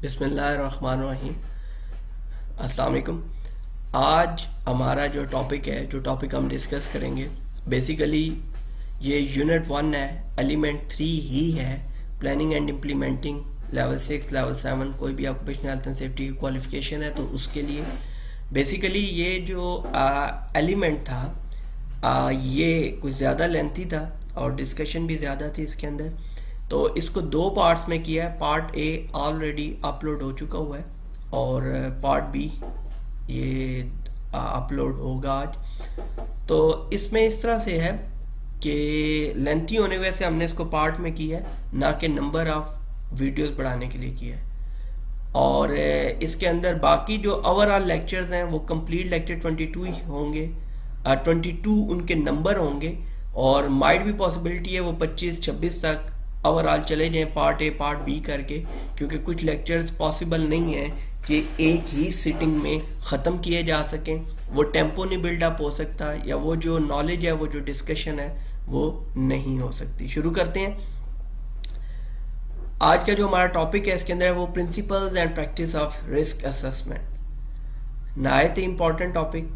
बिस्मिल्लाहिर्रहमानिर्रहीम। अस्सलाम वालेकुम। आज हमारा जो टॉपिक हम डिस्कस करेंगे, बेसिकली ये यूनिट 1 है, एलिमेंट 3 ही है, planning and implementing level 6 level 7 कोई भी ऑक्यूपेशनल हेल्थ एंड सेफ्टी की क्वालिफिकेशन है तो उसके लिए बेसिकली ये जो एलिमेंट था ये कुछ ज़्यादा लेंथी था और डिस्कशन भी ज़्यादा थी इसके अंदर, तो इसको दो पार्ट्स में किया है। पार्ट ए ऑलरेडी अपलोड हो चुका हुआ है और पार्ट बी ये अपलोड होगा आज। तो इसमें इस तरह से है कि लेंथी होने की वजह से हमने इसको पार्ट में किया है, ना कि नंबर ऑफ वीडियोस बढ़ाने के लिए किया है। और इसके अंदर बाकी जो ओवरऑल लेक्चर्स हैं वो कंप्लीट लेक्चर 22 ही होंगे, 22 उनके नंबर होंगे और माइट भी पॉसिबिलिटी है वो 25-26 तक ओवरऑल चले जाएं पार्ट ए पार्ट बी करके, क्योंकि कुछ लेक्चर्स पॉसिबल नहीं है कि एक ही सिटिंग में ख़त्म किए जा सकें, वो टेम्पो नहीं बिल्डअप हो सकता या वो जो नॉलेज है वो जो डिस्कशन है वो नहीं हो सकती। शुरू करते हैं। आज का जो हमारा टॉपिक है इसके अंदर है वो principles and practice of risk assessment. नहायत ही इम्पॉर्टेंट टॉपिक।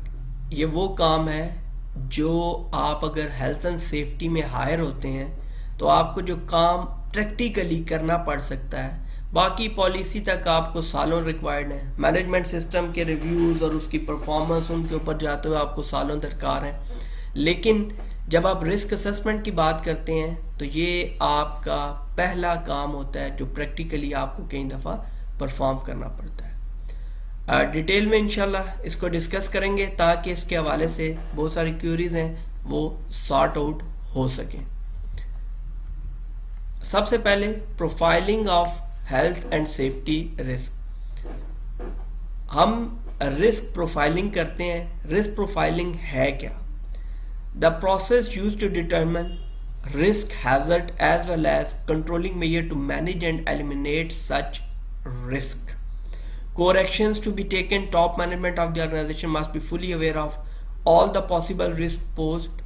ये वो काम है जो आप अगर हेल्थ एंड सेफ्टी में हायर होते हैं तो आपको जो काम प्रैक्टिकली करना पड़ सकता है, बाकी पॉलिसी तक आपको सालों रिक्वायर्ड है। मैनेजमेंट सिस्टम के रिव्यूज़ और उसकी परफॉर्मेंस उनके ऊपर जाते हुए आपको सालों दरकार है, लेकिन जब आप रिस्क असेसमेंट की बात करते हैं तो ये आपका पहला काम होता है जो प्रैक्टिकली आपको कई दफ़ा परफॉर्म करना पड़ता है। डिटेल में इंशाल्लाह इसको डिस्कस करेंगे ताकि इसके हवाले से बहुत सारी क्यूरीज हैं वो सॉर्ट आउट हो सकें। सबसे पहले profiling of health and safety risk. हम रिस्क प्रोफाइलिंग करते हैं। रिस्क प्रोफाइलिंग है क्या? The process used to determine risk hazard as well as controlling measure to manage and eliminate such risk. Core actions to be taken. Top management of the organization must be fully aware of all the possible risks posed.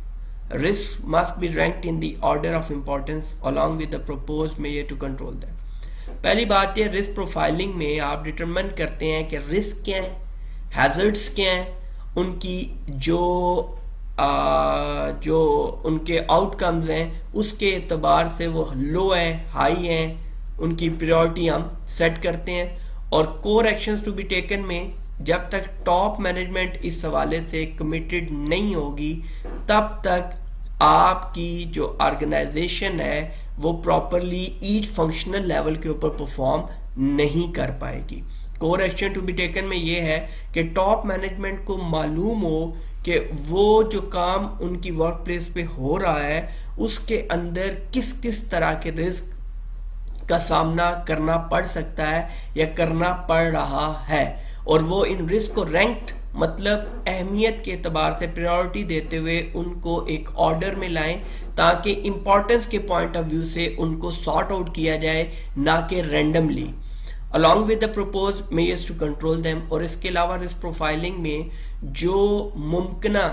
Risks must be ranked in the order of importance along with the proposed measure to control them. पहली बात है, risk profiling में आप determine करते हैं कि risk क्या है, हैजर्ड्स क्या हैं, उनकी जो उनके आउटकम्स हैं उसके एतबार से वो लो है हाई हैं, उनकी प्रायोरिटी हम सेट करते हैं। और core actions to be taken में जब तक टॉप मैनेजमेंट इस हवाले से कमिटेड नहीं होगी तब तक आपकी जो ऑर्गेनाइजेशन है वो प्रॉपरली ईच फंक्शनल लेवल के ऊपर परफॉर्म नहीं कर पाएगी। Core action to be taken में ये है कि टॉप मैनेजमेंट को मालूम हो कि वो जो काम उनकी वर्क प्लेस पे हो रहा है उसके अंदर किस किस तरह के रिस्क का सामना करना पड़ सकता है या करना पड़ रहा है, और वो इन रिस्क को रैंक्ड मतलब अहमियत के एतबार से प्रायोरिटी देते हुए उनको एक ऑर्डर में लाएं ताकि इंपॉर्टेंस के पॉइंट ऑफ व्यू से उनको सॉर्ट आउट किया जाए, ना कि randomly, along with the proposed measures to control them। और इसके अलावा रिस्क प्रोफाइलिंग में जो मुमकिना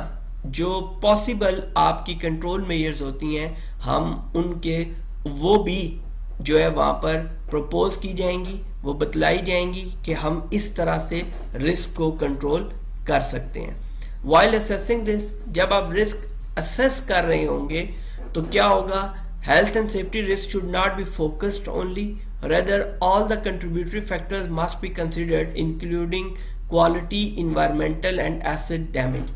जो पॉसिबल आपकी कंट्रोल मेजर्स होती हैं हम उनके वो भी जो है वहाँ पर प्रपोज की जाएंगी, वो बतलाई जाएंगी कि हम इस तरह से रिस्क को कंट्रोल कर सकते हैं। while assessing risk, जब आप रिस्क असेस कर रहे होंगे तो क्या होगा, health and safety risk should not be focused only, rather all the contributory factors must be considered including quality, environmental and asset damage।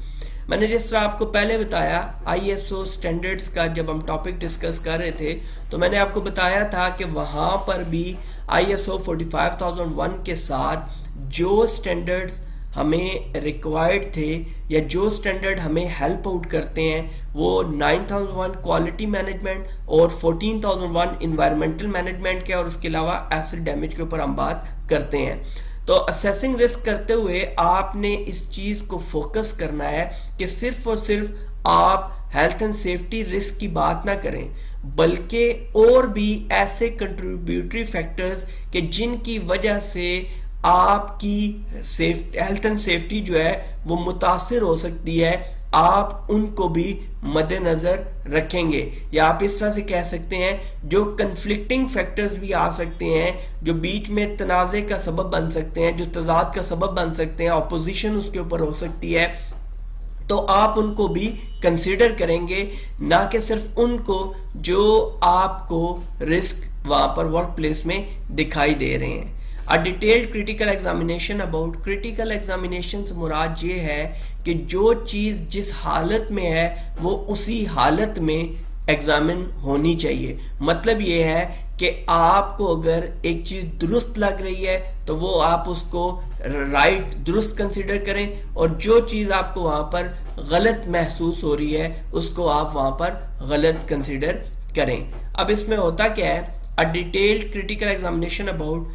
मैंने जिस तरह आपको पहले बताया ISO स्टैंडर्ड्स का जब हम टॉपिक डिस्कस कर रहे थे तो मैंने आपको बताया था कि वहाँ पर भी ISO 45001 के साथ जो स्टैंडर्ड्स हमें रिक्वायर्ड थे या जो स्टैंडर्ड हमें हेल्प आउट करते हैं वो 9001 क्वालिटी मैनेजमेंट और 14001 इन्वायरमेंटल मैनेजमेंट के, और उसके अलावा एसिड डैमेज के ऊपर हम बात करते हैं। तो असेसिंग रिस्क करते हुए आपने इस चीज़ को फोकस करना है कि सिर्फ और सिर्फ आप हेल्थ एंड सेफ्टी रिस्क की बात ना करें बल्कि और भी ऐसे कंट्रीब्यूटरी फैक्टर्स कि जिनकी वजह से आपकी हेल्थ एंड सेफ्टी जो है वो मुतासिर हो सकती है आप उनको भी मद्देनजर रखेंगे। या आप इस तरह से कह सकते हैं जो कन्फ्लिक्टिंग फैक्टर्स भी आ सकते हैं, जो बीच में तनाज़े का सबब बन सकते हैं, जो तजाद का सबब बन सकते हैं, अपोजिशन उसके ऊपर हो सकती है, तो आप उनको भी कंसीडर करेंगे, ना कि सिर्फ उनको जो आपको रिस्क वहां पर वर्क प्लेस में दिखाई दे रहे हैं। A detailed critical examination about, critical examination से मुराद ये है कि जो चीज़ जिस हालत में है वो उसी हालत में एग्जामिन होनी चाहिए। मतलब ये है कि आपको अगर एक चीज़ दुरुस्त लग रही है तो वो आप उसको राइट दुरुस्त कंसिडर करें, और जो चीज़ आपको वहाँ पर गलत महसूस हो रही है उसको आप वहाँ पर गलत कंसिडर करें। अब इसमें होता क्या है, a detailed critical examination about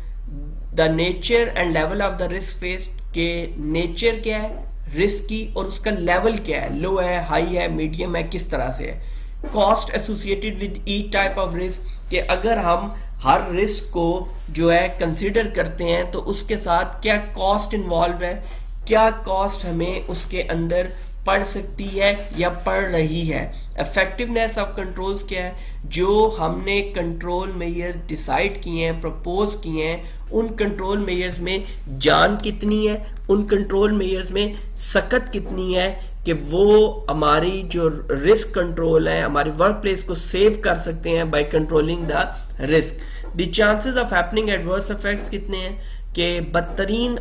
the nature and level of the risk faced, के नेचर क्या है रिस्क की और उसका लेवल क्या है, लो है, हाई है, मीडियम है, किस तरह से है। Cost associated with each type of risk, कि अगर हम हर रिस्क को जो है कंसीडर करते हैं तो उसके साथ क्या कॉस्ट इन्वॉल्व है, क्या कॉस्ट हमें उसके अंदर पड़ सकती है या पड़ रही है। इफेक्टिवनेस ऑफ कंट्रोल्स क्या है, जो हमने कंट्रोल मेजर्स डिसाइड किए हैं, प्रपोज किए हैं, उन कंट्रोल मेजर्स में जान कितनी है, उन कंट्रोल मेजर्स में सकत कितनी है कि वो हमारी जो रिस्क कंट्रोल है, हमारी वर्क प्लेस को सेव कर सकते हैं by controlling the risk. The chances of happening adverse effects कितने हैं, कि बदतरीन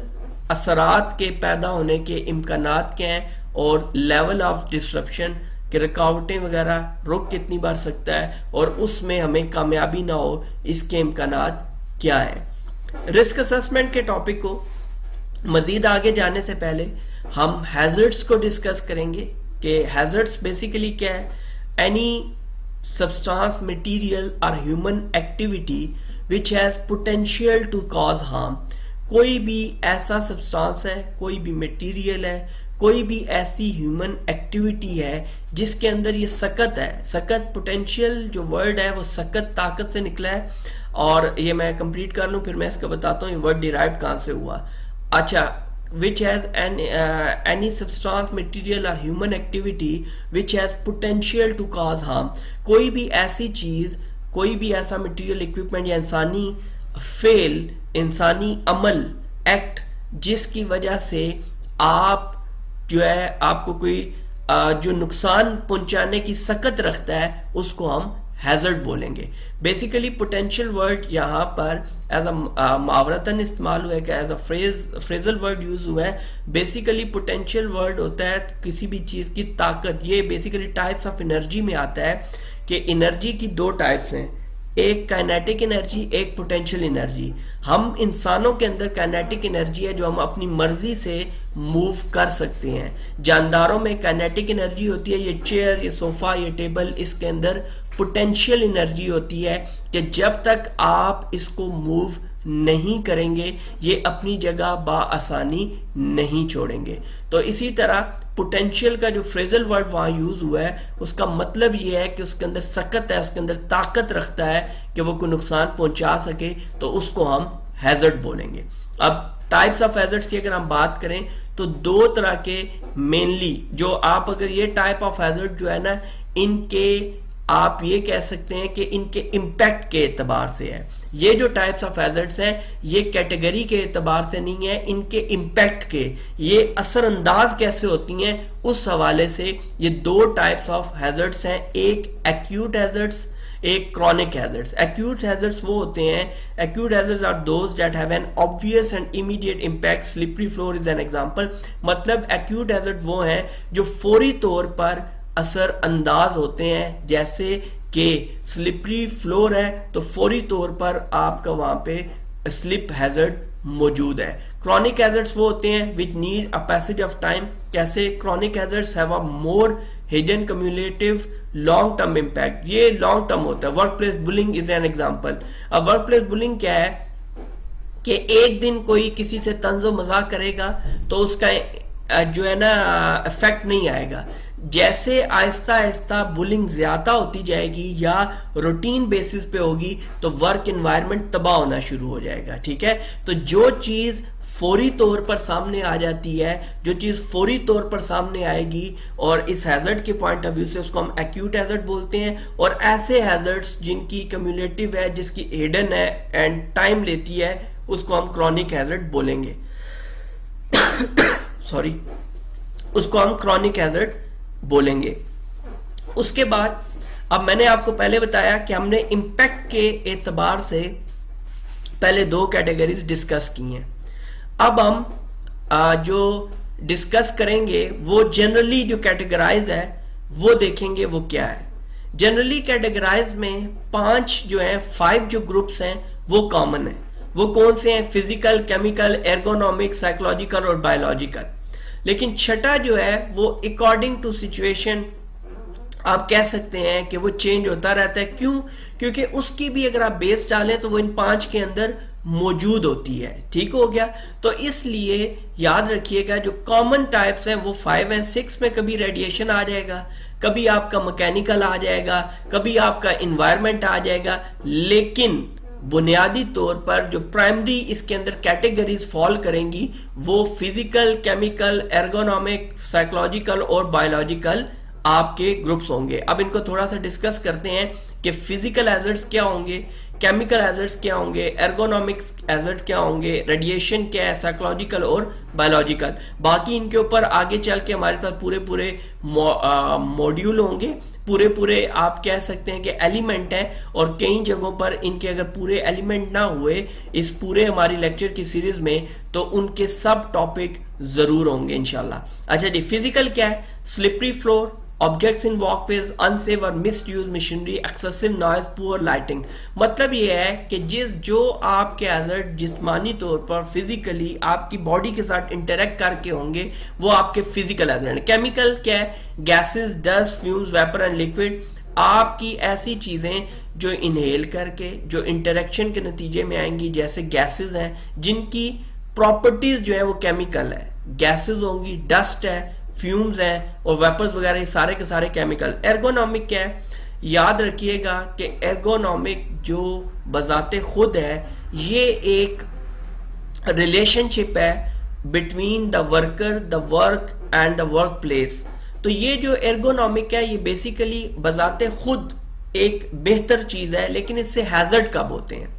असरात के पैदा होने के इम्कानात क्या हैं, और लेवल ऑफ डिस्ट्रप्शन के रुकावटें वगैरह रुक कितनी बार सकता है, और उसमें हमें कामयाबी ना हो इसके इम्कानात क्या है। रिस्क असेसमेंट के टॉपिक को मजीद आगे जाने से पहले हम हैजर्ड्स को डिस्कस करेंगे कि हैजर्ड्स बेसिकली क्या है, एनी सब्सटेंस मटेरियल और human activity which has potential to cause harm. कोई भी ऐसा सब्सटेंस है, कोई भी मटेरियल है, कोई भी ऐसी ह्यूमन एक्टिविटी है जिसके अंदर ये सकत है, सकत पोटेंशियल जो वर्ड है वो सकत ताकत से निकला है, और ये मैं कंप्लीट कर लूं फिर मैं इसका बताता हूँ ये वर्ड डिराइव कहाँ से हुआ। अच्छा, which has any substance material or human activity which has potential to cause harm, कोई भी ऐसी चीज, कोई भी ऐसा मटेरियल, इक्विपमेंट या इंसानी फेल, इंसानी अमल, एक्ट जिसकी वजह से आप जो है आपको कोई जो नुकसान पहुंचाने की सकत रखता है उसको हम हैजर्ड बोलेंगे। बेसिकली पोटेंशियल वर्ड यहाँ पर एज अ मुहावरतन इस्तेमाल हुआ है, कि as a phrasal word use हुआ है। बेसिकली पोटेंशियल वर्ड होता है किसी भी चीज़ की ताकत। ये बेसिकली टाइप्स ऑफ एनर्जी में आता है कि एनर्जी की दो टाइप्स हैं, एक काइनेटिक एनर्जी, एक पोटेंशियल एनर्जी। हम इंसानों के अंदर काइनेटिक एनर्जी है जो हम अपनी मर्जी से मूव कर सकते हैं। जानदारों में काइनेटिक एनर्जी होती है, ये चेयर, ये सोफा, ये टेबल, इसके अंदर पोटेंशियल एनर्जी होती है कि जब तक आप इसको मूव नहीं करेंगे ये अपनी जगह बाआसानी नहीं छोड़ेंगे। तो इसी तरह पोटेंशियल का जो फ्रेजल वर्ड वहां यूज हुआ है उसका मतलब ये है कि उसके अंदर सकत है, उसके अंदर ताकत रखता है कि वो कोई नुकसान पहुंचा सके, तो उसको हम हैजर्ड बोलेंगे। अब टाइप्स ऑफ हैजर्ड्स की अगर हम बात करें तो दो तरह के मेनली, जो आप अगर ये टाइप ऑफ हैजर्ड जो है ना, इनके आप ये कह सकते हैं कि इनके इम्पैक्ट के एतबार से है। ये जो टाइप्स ऑफ हैजर्ड्स हैं ये कैटेगरी के एतबार से नहीं है, इनके इम्पैक्ट के, ये असरअंदाज कैसे होती हैं उस हवाले से ये दो टाइप्स ऑफ हैजर्ड्स हैं, एक एक्यूट हैजर्ड्स, एक क्रॉनिक हैजर्ड्स। एक्यूट हैजर्ड्स वो होते हैं, acute hazards are those that have an obvious and immediate impact, slippery floor is an example. मतलब एक्यूट हैजर्ड वो हैं जो फौरी तौर पर असर अंदाज होते हैं, जैसे कि स्लिपरी फ्लोर है तो फौरी तौर पर आपका वहां पे स्लिप हैजर्ड मौजूद है। क्रॉनिक हैजर्ड्स वो होते हैं which need a passage of time. कैसे? Chronic hazards have a more hidden cumulative long term impact, ये लॉन्ग टर्म होता है। Work place bullying is an example. अब वर्क प्लेस बुलिंग क्या है कि एक दिन कोई किसी से तंजो मजाक करेगा तो उसका जो है ना इफेक्ट नहीं आएगा, जैसे आहिस्ता आहिस्ता बुलिंग ज्यादा होती जाएगी या रूटीन बेसिस पे होगी तो वर्क एनवायरनमेंट तबाह होना शुरू हो जाएगा। ठीक है, तो जो चीज फौरी तौर पर सामने आ जाती है, जो चीज फौरी तौर पर सामने आएगी और इस हैजर्ड के पॉइंट ऑफ व्यू से उसको हम एक्यूट हैजर्ड बोलते हैं, और ऐसे हैजर्ड्स जिनकी क्यूमुलेटिव है, जिसकी हिडन है एंड टाइम लेती है, उसको हम क्रॉनिक हैजर्ड बोलेंगे। सॉरी, उसको हम क्रॉनिक हैजर्ड बोलेंगे। उसके बाद अब मैंने आपको पहले बताया कि हमने इंपैक्ट के एतबार से पहले दो कैटेगरीज डिस्कस की हैं। अब हम जो डिस्कस करेंगे वो जनरली जो कैटेगराइज है वो देखेंगे वो क्या है। जनरली कैटेगराइज में 5 जो है 5 जो ग्रुप्स हैं वो कॉमन है। वो कौन से हैं? फिजिकल, केमिकल, एर्गोनॉमिक, साइकोलॉजिकल और बायोलॉजिकल। लेकिन छठा जो है वो अकॉर्डिंग टू सिचुएशन आप कह सकते हैं कि वो चेंज होता रहता है। क्यों? क्योंकि उसकी भी अगर आप बेस डालें तो वो इन 5 के अंदर मौजूद होती है। ठीक हो गया, तो इसलिए याद रखिएगा जो कॉमन टाइप्स हैं वो 5 हैं। 6 में कभी रेडिएशन आ जाएगा, कभी आपका मैकेनिकल आ जाएगा, कभी आपका इन्वायरमेंट आ जाएगा, लेकिन बुनियादी तौर पर जो प्राइमरी इसके अंदर कैटेगरीज फॉल करेंगी वो फिजिकल, केमिकल, एर्गोनॉमिक, साइकोलॉजिकल और बायोलॉजिकल आपके ग्रुप्स होंगे। अब इनको थोड़ा सा डिस्कस करते हैं कि फिजिकल हैजर्ड्स क्या होंगे, केमिकल हैजर्ड्स क्या होंगे, एर्गोनॉमिक्स हैजर्ड्स क्या होंगे, रेडिएशन क्या है, साइकोलॉजिकल और बायोलॉजिकल। बाकी इनके ऊपर आगे चल के हमारे पास पूरे पूरे मॉड्यूल होंगे, पूरे पूरे आप कह सकते हैं कि एलिमेंट है, और कई जगहों पर इनके अगर पूरे एलिमेंट ना हुए इस पूरे हमारी लेक्चर की सीरीज में तो उनके सब टॉपिक जरूर होंगे इंशाल्लाह। अच्छा जी, फिजिकल क्या है? Slippery floor, objects in walkways, unsafe और misuse machinery, excessive noise, poor lighting. मतलब ये है कि जो आपके हैजर्ड जिस्मानी तौर पर फिजिकली आपकी बॉडी के साथ इंटरेक्ट करके होंगे वो आपके फिजिकल हैजर्ड हैं। केमिकल क्या है? Gases, dust, fumes, vapour and liquid. आपकी ऐसी चीजें जो इनहेल करके जो इंटरेक्शन के नतीजे में आएंगी, जैसे गैसेस हैं जिनकी प्रॉपर्टीज जो है वो केमिकल है, गैसेस होंगी, डस्ट है, फ्यूम्स हैं और वेपर्स वगैरह, ये सारे के सारे केमिकल। एर्गोनॉमिक क्या है? याद रखिएगा कि एर्गोनॉमिक जो बजाते खुद है ये एक रिलेशनशिप है between the worker, the work and the work place. तो ये जो एर्गोनॉमिक है ये बेसिकली बजाते खुद एक बेहतर चीज है, लेकिन इससे हैजर्ड कब होते हैं?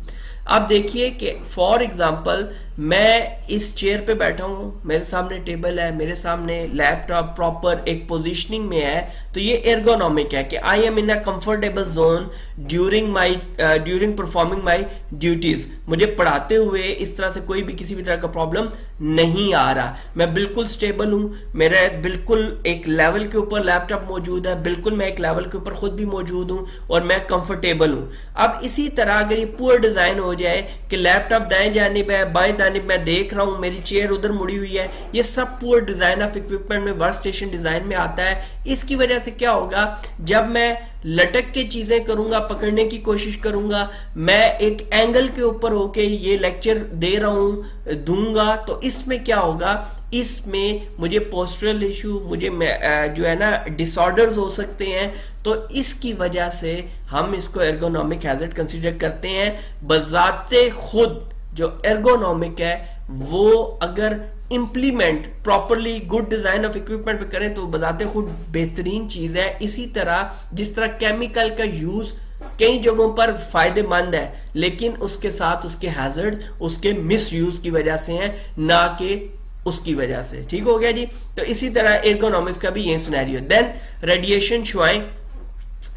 अब देखिए कि फॉर एग्जाम्पल मैं इस चेयर पे बैठा हूं, मेरे सामने टेबल है, मेरे सामने लैपटॉप प्रॉपर एक पोजीशनिंग में है, तो ये एर्गोनॉमिक है कि I am in a comfortable zone during performing my duties. मुझे पढ़ाते हुए इस तरह से कोई भी किसी भी तरह का प्रॉब्लम नहीं आ रहा, मैं बिल्कुल स्टेबल हूं, मेरा बिल्कुल एक लेवल के ऊपर लैपटॉप मौजूद है, बिल्कुल मैं एक लेवल के ऊपर खुद भी मौजूद हूं और मैं कंफर्टेबल हूं। अब इसी तरह अगर ये पुअर डिजाइन हो जाए कि लैपटॉप दाएं जानिब है, बाएं जानिब मैं देख रहा हूं, मेरी चेयर उधर मुड़ी हुई है, ये सब पुअर डिजाइन ऑफ इक्विपमेंट में वर्क स्टेशन डिजाइन में आता है। इसकी वजह से क्या होगा, जब मैं लटक के चीजें करूंगा, पकड़ने की कोशिश करूंगा, मैं एक एंगल के ऊपर होके ये लेक्चर दे रहा हूं दूंगा, तो इसमें क्या होगा, इसमें मुझे पोस्चरल इशू, मुझे जो है ना डिसऑर्डर्स हो सकते हैं। तो इसकी वजह से हम इसको एर्गोनॉमिक हैजर्ड कंसीडर करते हैं। बजाते खुद जो एर्गोनॉमिक है वो अगर implement properly good design of equipment पे करें तो बजाते खुद बेहतरीन चीज है। इसी तरह जिस तरह केमिकल का यूज कई जगहों पर फायदेमंद है, लेकिन उसके साथ उसके हैजर्ड्स उसके मिस यूज की वजह से हैं, ना कि उसकी वजह से। ठीक हो गया जी। तो इसी तरह एर्गोनॉमिक्स का भी यही सिनेरियो। देन रेडिएशन शुआएं।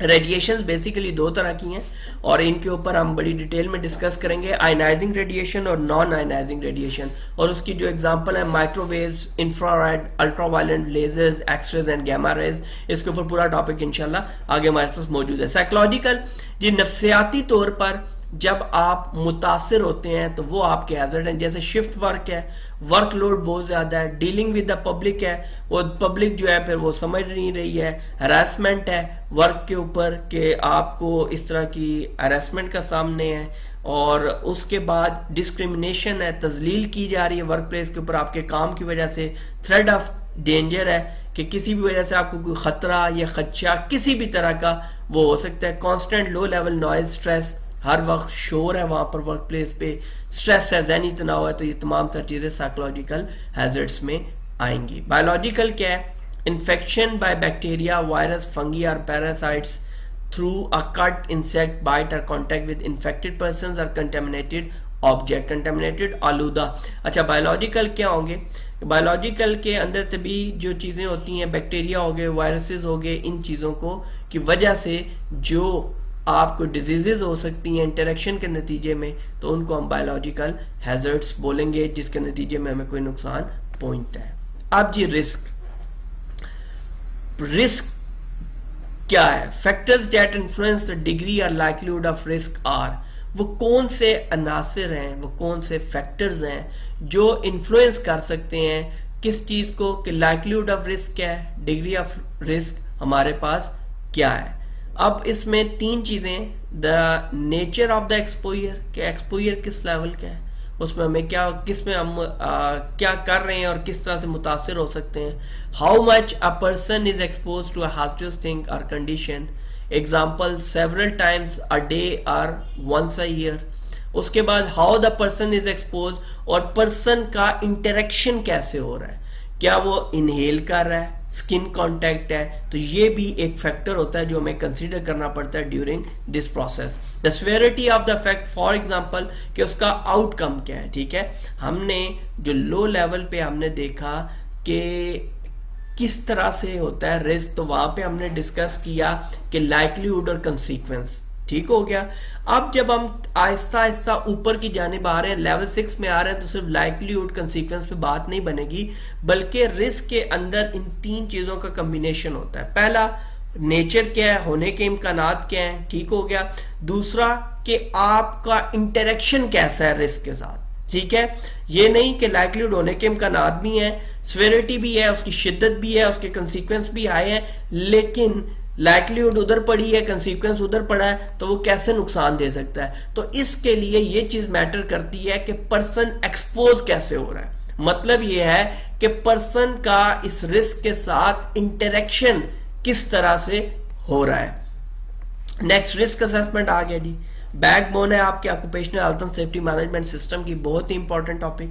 रेडिएशंस बेसिकली दो तरह की हैं और इनके ऊपर हम बड़ी डिटेल में डिस्कस करेंगे, आयनाइजिंग रेडिएशन और नॉन आयनाइजिंग रेडिएशन। और उसकी जो एग्जांपल है microwaves, infrared, ultraviolet, lasers, X rays and gamma rays. इसके ऊपर पूरा टॉपिक इंशाल्लाह आगे हमारे पास मौजूद है। साइकोलॉजिकल, जी नफ्सियाती तौर पर जब आप मुतासिर होते हैं तो वो आपके हैजर्ड हैं, जैसे शिफ्ट वर्क है, वर्कलोड बहुत ज्यादा है, डीलिंग विद द पब्लिक है, वो पब्लिक जो है फिर वो समझ नहीं रही है, हरासमेंट है वर्क के ऊपर कि आपको इस तरह की हरासमेंट का सामने है, और उसके बाद डिस्क्रिमिनेशन है, तजलील की जा रही है वर्क प्लेस के ऊपर आपके काम की वजह से, थ्रेट ऑफ डेंजर है कि किसी भी वजह से आपको कोई खतरा या खदशा किसी भी तरह का वो हो सकता है। Constant low level noise stress, हर वक्त शोर है वहां पर वर्क प्लेस पे, स्ट्रेस है, ज़हनी तनाव है, तो ये तमाम तर चीजें साइकोलॉजिकल हैजर्ड्स में आएंगी। बायोलॉजिकल क्या है? Infection by bacteria, virus, fungi और parasites through a cut, insect bite or contact with infected persons or contaminated object, contaminated आलूदा। अच्छा, बायोलॉजिकल क्या होंगे? बायोलॉजिकल के अंदर तभी जो चीज़ें होती हैं, बैक्टीरिया हो गए, वायरसेस हो गए, इन चीज़ों को की वजह से जो आपको डिजीजेज हो सकती हैं इंटरेक्शन के नतीजे में, तो उनको हम बायोलॉजिकल हैजर्ड्स बोलेंगे, जिसके नतीजे में हमें कोई नुकसान पहुंचता है। अब जी रिस्क क्या है? Factors that influence the degree और लाइक्लीहुड ऑफ रिस्क आर, वो कौन से अनासिर हैं, वो कौन से फैक्टर्स हैं जो इन्फ्लुएंस कर सकते हैं किस चीज को, कि लाइक्लीहुड ऑफ रिस्क क्या है, डिग्री ऑफ रिस्क हमारे पास क्या है। अब इसमें तीन चीजें, the nature of the exposure, कि एक्सपोजर किस लेवल का है, उसमें हमें क्या, किसमें हम क्या कर रहे हैं और किस तरह से मुतासिर हो सकते हैं। How much a person is expose to a hazardous thing और condition, example several times a day और वंस अ ईयर। उसके बाद how the person is expose, और पर्सन का इंटरेक्शन कैसे हो रहा है, क्या वो इनहेल कर रहा है, स्किन कांटेक्ट है, तो ये भी एक फैक्टर होता है जो हमें कंसीडर करना पड़ता है during this process. The severity of the fact, for example कि उसका आउटकम क्या है। ठीक है, हमने जो लो लेवल पे हमने देखा कि किस तरह से होता है रिस्क, तो वहां पे हमने डिस्कस किया कि लाइक्लीहुड और कंसीक्वेंस। ठीक हो गया। अब जब हम आहिस्ता आहिस्ता ऊपर की जानिब आ रहे हैं, लेवल 6 में आ रहे हैं, तो सिर्फ लाइक्लीहुड कंसीक्वेंस पे बात नहीं बनेगी, बल्कि रिस्क के अंदर इन तीन चीजों का कॉम्बिनेशन होता है। पहला, नेचर क्या है, होने के इम्कानात क्या है। ठीक हो गया। दूसरा कि आपका इंटरेक्शन कैसा है रिस्क के साथ। ठीक है, ये नहीं कि लाइक्लीहुड होने के इम्कानात भी हैं, सेवेरिटी भी है, उसकी शिद्दत भी है, उसके कंसीक्वेंस भी हाई है, लेकिन लाइक्लीहुड उधर पड़ी है, कंसीक्वेंस उधर पड़ा है, तो वो कैसे नुकसान दे सकता है। तो इसके लिए ये चीज मैटर करती है कि पर्सन एक्सपोज कैसे हो रहा है। मतलब ये है कि पर्सन का इस रिस्क के साथ इंटरेक्शन किस तरह से हो रहा है। नेक्स्ट, रिस्क असेसमेंट आ गया जी, बैकबोन है आपके occupational health and safety management system की, बहुत ही important topic.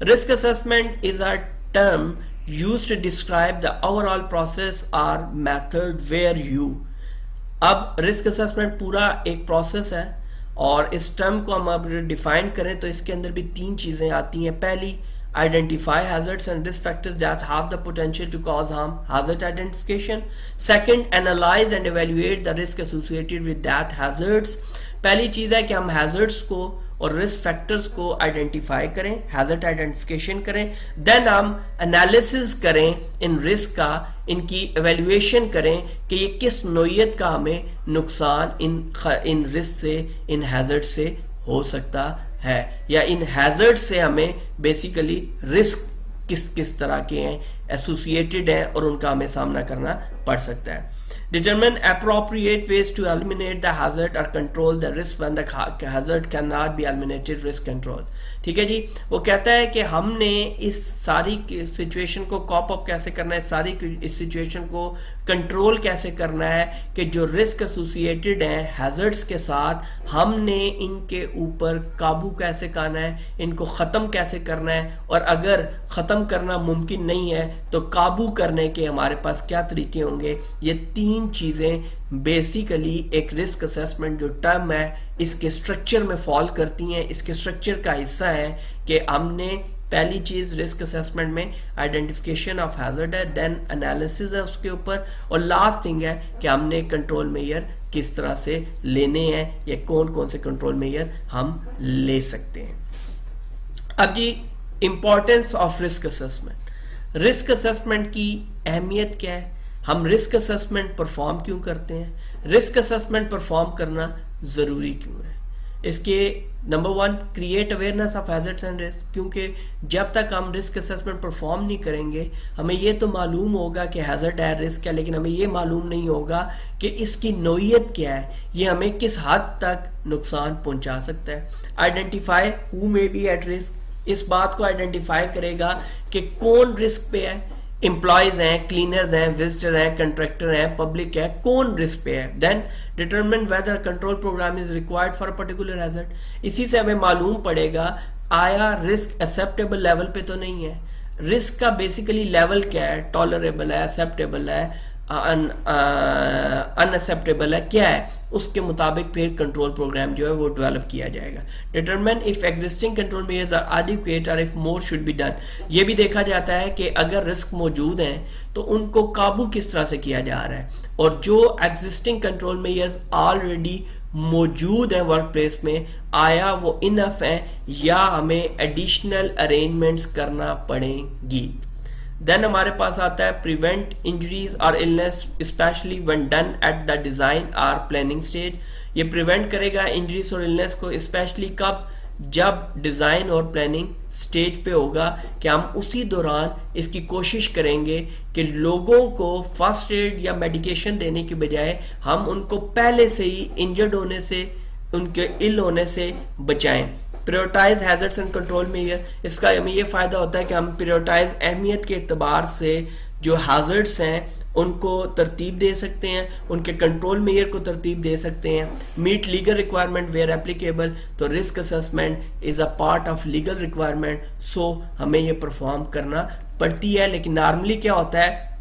Risk assessment is a term used to describe the overall process or method where you, अब रिस्क असेसमेंट पूरा एक प्रोसेस है, और इस टर्म को हम अब डिफाइन करें तो इसके अंदर भी तीन चीजें आती हैं। पहली, identify hazards and risk factors that have the potential to cause harm, hazard identification. Second, analyze and evaluate the risk associated with that hazards. पहली चीज है कि हम हैजर्ड्स को और रिस्क फैक्टर्स को आइडेंटिफाई करें, हैजर्ड आइडेंटिफिकेशन करें, देन हम एनालिसिस करें इन रिस्क का, इनकी एवेल्युएशन करें कि ये किस नोयत का हमें नुकसान इन रिस्क से, इन हैजर्ड से हो सकता है, या इन हैजर्ड से हमें बेसिकली रिस्क किस किस तरह के हैं, एसोसिएटेड हैं, और उनका हमें सामना करना पड़ सकता है। Determine appropriate ways to eliminate the hazard or control the risk when the hazard cannot be eliminated, risk control। ठीक है जी, वो कहता है कि हमने इस सारी सिचुएशन को कॉप अप कैसे करना है, सारी इस सिचुएशन को कंट्रोल कैसे करना है, कि जो रिस्क एसोसिएटेड हैं हैजर्ड्स के साथ, हमने इनके ऊपर काबू कैसे करना है, इनको ख़त्म कैसे करना है, और अगर ख़त्म करना मुमकिन नहीं है तो काबू करने के हमारे पास क्या तरीके होंगे। ये तीन चीजें बेसिकली एक रिस्क असेसमेंट जो टर्म है इसके स्ट्रक्चर में फॉल करती हैं, इसके स्ट्रक्चर का हिस्सा है कि हमने पहली चीज रिस्क असेसमेंट में आइडेंटिफिकेशन ऑफ हैजर्ड है, देन एनालिसिस है उसके ऊपर, और लास्ट थिंग है कि हमने कंट्रोल मेजर किस तरह से लेने हैं, या कौन कौन से कंट्रोल मेजर हम ले सकते हैं। अब जी, importance of risk assessment. Risk assessment की अहमियत क्या है, हम रिस्क असेसमेंट परफॉर्म क्यों करते हैं, रिस्क असेसमेंट परफॉर्म करना जरूरी क्यों है। इसके number 1, create awareness of hazards and risk, क्योंकि जब तक हम रिस्क असेसमेंट परफॉर्म नहीं करेंगे हमें ये तो मालूम होगा कि हैजर्ड है, रिस्क है, लेकिन हमें ये मालूम नहीं होगा कि इसकी नोयत क्या है, ये हमें किस हद तक नुकसान पहुंचा सकता है। Identify who may be at risk, इस बात को आइडेंटिफाई करेगा कि कौन रिस्क पे है, एम्प्लॉयज हैं, क्लीनर्स हैं, विजिटर हैं, कंट्रैक्टर हैं, पब्लिक है, कौन रिस्क पे है। Then determine whether control programme is required for a particular hazard. इसी से हमें मालूम पड़ेगा आया रिस्क एक्सेप्टेबल लेवल पे तो नहीं है। रिस्क का बेसिकली लेवल क्या है, टॉलरेबल है, एक्सेप्टेबल है, अनएक्सेप्टेबल है, क्या है, उसके मुताबिक फिर कंट्रोल प्रोग्राम जो है वो डेवलप किया जाएगा। Determine if existing control measures are adequate और if more should be done. ये भी देखा जाता है कि अगर रिस्क मौजूद हैं तो उनको काबू किस तरह से किया जा रहा है, और जो एग्जिस्टिंग कंट्रोल मेजर्स ऑलरेडी मौजूद है वर्क प्लेस में, आया वो इनफ है या हमें एडिशनल अरेंजमेंट्स करना पड़ेंगी। देन हमारे पास आता है प्रिवेंट इंजरीज और illness specially when done at the design और प्लानिंग स्टेज। ये प्रिवेंट करेगा इंजरीज और इलनेस को स्पेशली कब, जब डिजाइन और प्लानिंग स्टेज पे होगा, कि हम उसी दौरान इसकी कोशिश करेंगे कि लोगों को फर्स्ट एड या मेडिकेशन देने के बजाय हम उनको पहले से ही इंजर्ड होने से, उनके इल होने से बचाएं। Prioritise hazards and control measure, इसका हमें ये फायदा होता है कि हम प्रायोरिटाइज अहमियत के एतबार से जो हैजर्ड्स हैं उनको तरतीब दे सकते हैं, उनके कंट्रोल मेजर को तरतीब दे सकते हैं। Meet legal requirement where applicable, तो risk assessment is a part of legal requirement, so हमें ये परफॉर्म करना पड़ती है। लेकिन नॉर्मली क्या होता है,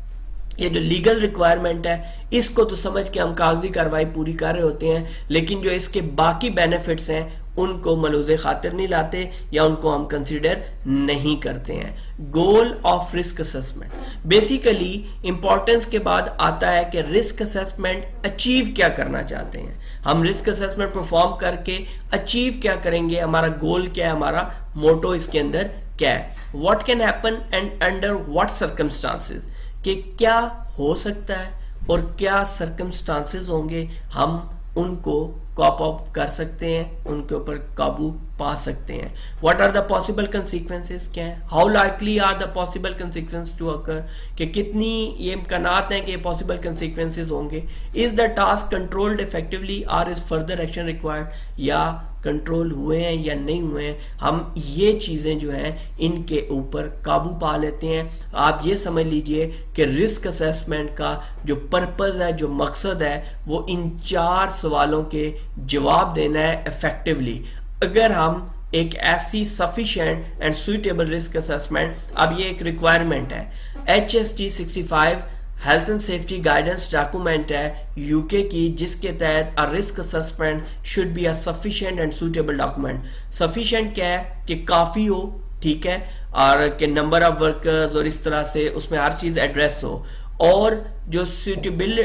ये जो लीगल रिक्वायरमेंट है इसको तो समझ के हम कागजी कार्रवाई पूरी कर रहे होते हैं, लेकिन जो इसके बाकी बेनिफिट्स हैं उनको मलूज़े खातिर नहीं लाते या उनको हम कंसीडर नहीं करते हैं। Goal of risk assessment, basically importance के बाद आता है कि रिस्क असेसमेंट अचीव क्या करना चाहते हैं हम, रिस्क असेसमेंट परफॉर्म करके अचीव क्या करेंगे, हमारा गोल क्या है, हमारा मोटो इसके अंदर क्या है। What can happen and under what circumstances, कि क्या हो सकता है और क्या सर्कमस्टांसेस होंगे, हम उनको कॉप अप कर सकते हैं, उनके ऊपर काबू पा सकते हैं। What are the possible consequences, क्या है, how likely are the possible consequence to occur, कि कितनी ये इम्कानात हैं कि ये पॉसिबल कंसिक्वेंसेस होंगे। Is the task controlled effectively और इज फर्दर एक्शन रिक्वायर्ड, या कंट्रोल हुए हैं या नहीं हुए हैं, हम ये चीजें जो हैं इनके ऊपर काबू पा लेते हैं। आप ये समझ लीजिए कि रिस्क असेसमेंट का जो पर्पस है, जो मकसद है, वो इन 4 सवालों के जवाब देना है इफेक्टिवली। अगर हम एक ऐसी sufficient and suitable risk assessment, अब ये एक रिक्वायरमेंट है, HST 65 health and safety guidance document है यूके की, जिसके तहत a risk assessment should be a sufficient and suitable document. Sufficient क्या है कि काफी हो, ठीक है, और कि नंबर ऑफ वर्कर्स और इस तरह से उसमें हर चीज एड्रेस हो, और जो सुइटेबल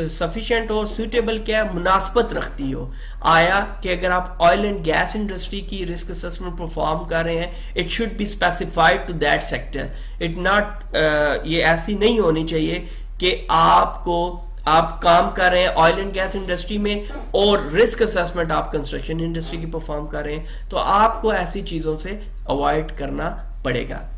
सफिशिएंट और सुइटेबल क्या है, मुनासबत रखती हो। आया कि अगर आप ऑयल एंड गैस इंडस्ट्री की रिस्क असेसमेंट परफॉर्म कर रहे हैं, it should be specified to that sector, it not, ये ऐसी नहीं होनी चाहिए कि आप काम कर रहे हैं ऑयल एंड गैस इंडस्ट्री में और रिस्क असेसमेंट आप कंस्ट्रक्शन इंडस्ट्री की परफॉर्म कर रहे हैं, तो आपको ऐसी चीजों से अवॉइड करना पड़ेगा।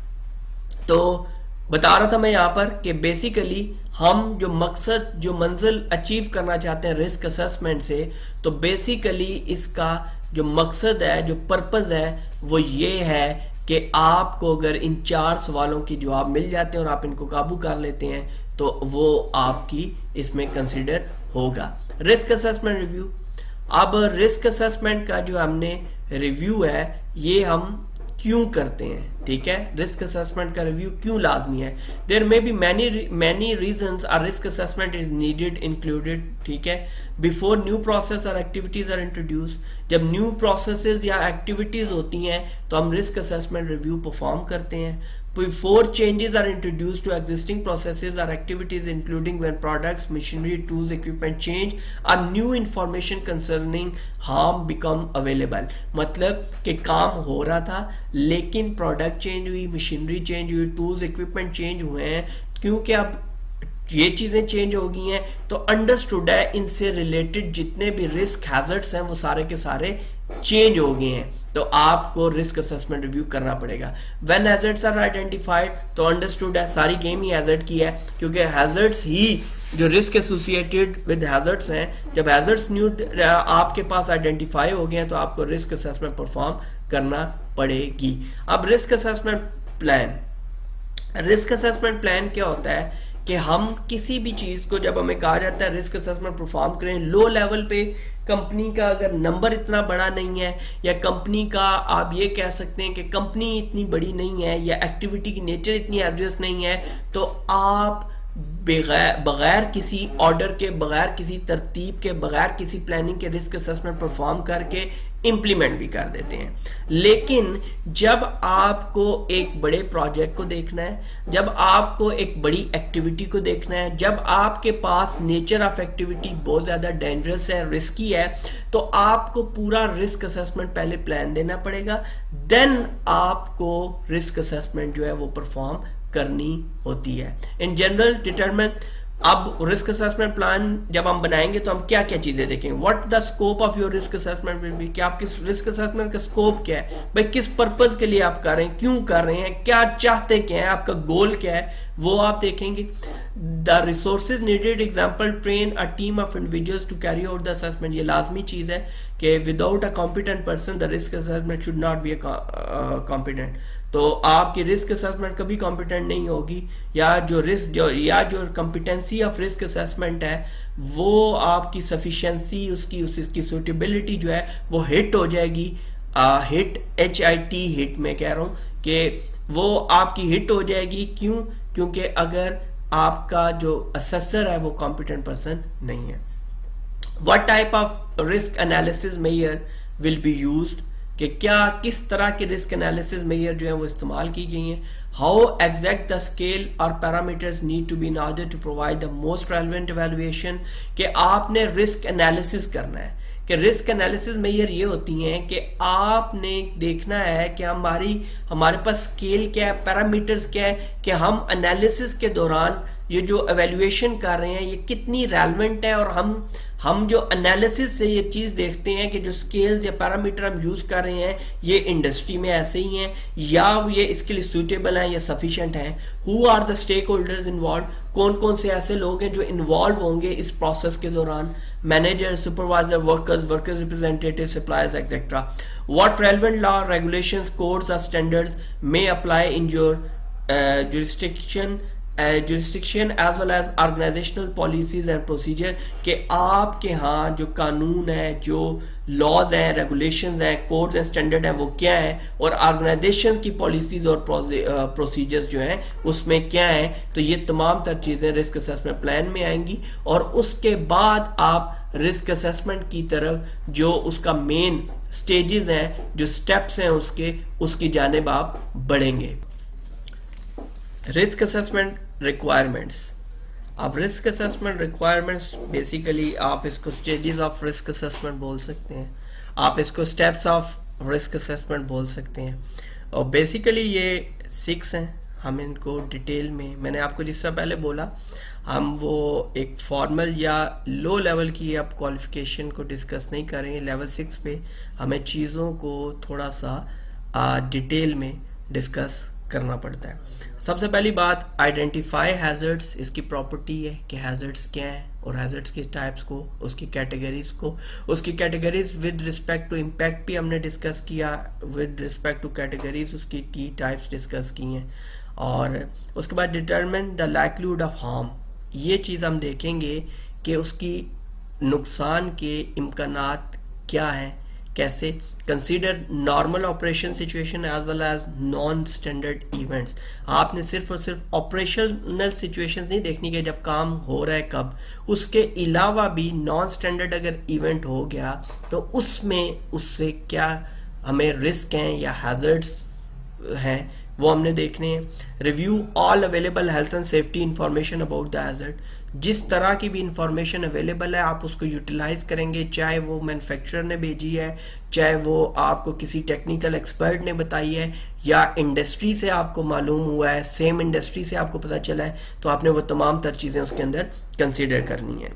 तो बता रहा था मैं यहाँ पर कि बेसिकली हम जो मकसद, जो मंजिल अचीव करना चाहते हैं रिस्क असेसमेंट से, तो बेसिकली इसका जो मकसद है, जो पर्पस है, वो ये है कि आपको अगर इन 4 सवालों के जवाब मिल जाते हैं और आप इनको काबू कर लेते हैं तो वो आपकी इसमें कंसिडर होगा। रिस्क असेसमेंट रिव्यू, अब रिस्क असेसमेंट का जो हमने रिव्यू है ये हम क्यों करते हैं, ठीक है, रिस्क असेसमेंट का रिव्यू क्यों लाजमी है। There may be many reasons are risk assessment is needed included, ठीक है, बिफोर न्यू प्रोसेस और एक्टिविटीज आर इंट्रोड्यूस, जब न्यू प्रोसेसेस या एक्टिविटीज होती हैं तो हम रिस्क असेसमेंट रिव्यू परफॉर्म करते हैं। Before changes are introduced to existing processes or activities, including when products, machinery, tools, equipment change or new information concerning harm become available, मतलब कि काम हो रहा था लेकिन प्रोडक्ट चेंज हुई, मशीनरी चेंज हुई, टूल्स इक्विपमेंट चेंज हुए हैं, क्योंकि अब ये चीजें चेंज हो गई हैं तो अंडरस्टूड है इनसे रिलेटेड जितने भी रिस्क हैजर्ड्स हैं वो सारे के सारे चेंज हो गए हैं, तो आपको रिस्क असेसमेंट रिव्यू करना पड़ेगा। व्हेन हैजर्ड्स आर आइडेंटिफाइड, तो अंडरस्टूड है सारी गेम ही हैजर्ड की है, क्योंकि हैजर्ड्स ही जो रिस्क एसोसिएटेड विद हैजर्ड्स हैं, जब हैजर्ड्स न्यू आपके पास आइडेंटिफाई हो गए हैं तो आपको रिस्क असेसमेंट परफॉर्म करना पड़ेगी। अब risk assessment plan, risk assessment plan क्या होता है कि हम किसी भी चीज को, जब हमें कहा जाता है रिस्क असेसमेंट परफॉर्म करें, लो लेवल पे कंपनी का अगर नंबर इतना बड़ा नहीं है, या कंपनी का आप ये कह सकते हैं कि कंपनी इतनी बड़ी नहीं है, या एक्टिविटी की नेचर इतनी एडवर्स नहीं है, तो आप बगैर किसी ऑर्डर के, बगैर किसी तरतीब के, बगैर किसी प्लानिंग के रिस्क असेसमेंट परफॉर्म करके इंप्लीमेंट भी कर देते हैं। लेकिन जब आपको एक बड़े प्रोजेक्ट को देखना है, जब आपको एक बड़ी एक्टिविटी को देखना है, जब आपके पास नेचर ऑफ एक्टिविटी बहुत ज़्यादा डेंजरस है, रिस्की है, तो आपको पूरा रिस्क असेसमेंट पहले प्लान देना पड़ेगा, देन आपको रिस्क असेसमेंट जो है वो परफॉर्म करनी होती है। इन जनरल डिटरमिन, अब रिस्क असेसमेंट प्लान जब हम बनाएंगे तो हम क्या क्या चीजें देखेंगे, what the scope of your risk assessment will be, कि आपकी रिस्क असेसमेंट का स्कोप क्या है, भाई किस पर्पस के लिए आप कर रहे हैं, क्यों कर रहे हैं, क्या चाहते क्या है, आपका गोल क्या है, वो आप देखेंगे। The resources needed, example train a team of individuals to carry out the assessment, ये लाजमी चीज है कि without a competent person the risk assessment should not be competent. तो आपकी रिस्क असेसमेंट कभी कॉम्पिटेंट नहीं होगी, या जो कॉम्पिटेंसी ऑफ रिस्क असेसमेंट है वो आपकी सफिशिएंसी, उसकी सूटेबिलिटी जो है वो हिट हो जाएगी। हिट HIT हिट में कह रहा हूं कि वो आपकी हिट हो जाएगी। क्यों? क्योंकि अगर आपका जो असेसर है वो कॉम्पिटेंट पर्सन नहीं है। What type of risk analysis measure will be used, कि क्या किस तरह के रिस्क एनालिसिस मेजर जो है वो इस्तेमाल की गई हैं। हाउ एग्जैक्ट द स्केल और parameters need to be in order to provide the most relevant evaluation, कि आपने रिस्क एनालिसिस करना है। कि रिस्क एनालिसिस मेजर ये होती हैं कि आपने देखना है कि हमारे पास स्केल क्या है, पैरामीटर्स क्या है, कि हम एनालिसिस के दौरान ये जो एवेल्युएशन कर रहे हैं ये कितनी रेलेवेंट है, और हम जो एनालिसिस से ये चीज देखते हैं कि जो स्केल्स या पैरामीटर हम यूज कर रहे हैं ये इंडस्ट्री में ऐसे ही हैं, या ये इसके लिए सूटेबल हैं या सफिशिएंट हैं। Who are the stakeholders involve, कौन कौन से ऐसे लोग हैं जो इन्वॉल्व होंगे इस प्रोसेस के दौरान, manager, supervisor, workers representative, suppliers etcetera. What relevant law, regulations, codes और standards may apply in your jurisdiction as well as organizational policies and procedure, कि आपके यहाँ जो कानून है, जो लॉज हैं, रेगुलेशंस हैं, कोड्स एंड स्टैंडर्ड हैं वो क्या है, और ऑर्गेनाइजेशंस की पॉलिसीज और प्रोसीजर्स जो हैं उसमें क्या है। तो ये तमाम तर चीजें रिस्क असेसमेंट प्लान में आएंगी, और उसके बाद आप रिस्क असेसमेंट की तरफ जो उसका मेन स्टेजेस हैं, जो स्टेप्स हैं उसकी जानिब आप बढ़ेंगे। रिस्क असेसमेंट रिक्वायरमेंट्स, अब रिस्क असेसमेंट रिक्वायरमेंट्स बेसिकली आप इसको स्टेजेस ऑफ रिस्क असेसमेंट बोल सकते हैं, आप इसको स्टेप्स ऑफ रिस्क असेसमेंट बोल सकते हैं, और बेसिकली ये 6 हैं। हम इनको डिटेल में, मैंने आपको जिस तरह पहले बोला, हम वो एक फॉर्मल या लो लेवल की आप क्वालिफिकेशन को डिस्कस नहीं करेंगे। लेवल 6 पे हमें चीज़ों को थोड़ा सा डिटेल में डिस्कस करना पड़ता है। सबसे पहली बात, आइडेंटिफाई हैजर्ड्स, इसकी प्रॉपर्टी है कि हैजर्ड्स क्या है, और हैजर्ड्स की टाइप्स को, उसकी categories with respect to impact भी हमने डिस्कस किया, विद रिस्पेक्ट टू कैटेगरीज उसकी की टाइप्स डिस्कस की हैं। और उसके बाद determine the likelihood of harm, ये चीज़ हम देखेंगे कि उसकी नुकसान के इम्कानात क्या हैं, कैसे। Consider normal operation situation as well as non standard events, आपने सिर्फ और सिर्फ ऑपरेशनल सिचुएशन नहीं देखनी कि जब काम हो रहा है कब, उसके अलावा भी नॉन स्टैंडर्ड अगर इवेंट हो गया तो उससे क्या हमें रिस्क हैं या हैजर्ड्स हैं वो हमने देखने हैं। Review all available health and safety information about the hazard, जिस तरह की भी इंफॉर्मेशन अवेलेबल है आप उसको यूटिलाइज करेंगे, चाहे वो मैन्युफैक्चरर ने भेजी है, चाहे वो आपको किसी टेक्निकल एक्सपर्ट ने बताई है, या इंडस्ट्री से आपको मालूम हुआ है, सेम इंडस्ट्री से आपको पता चला है, तो आपने वो तमाम तर चीजें उसके अंदर कंसीडर करनी है।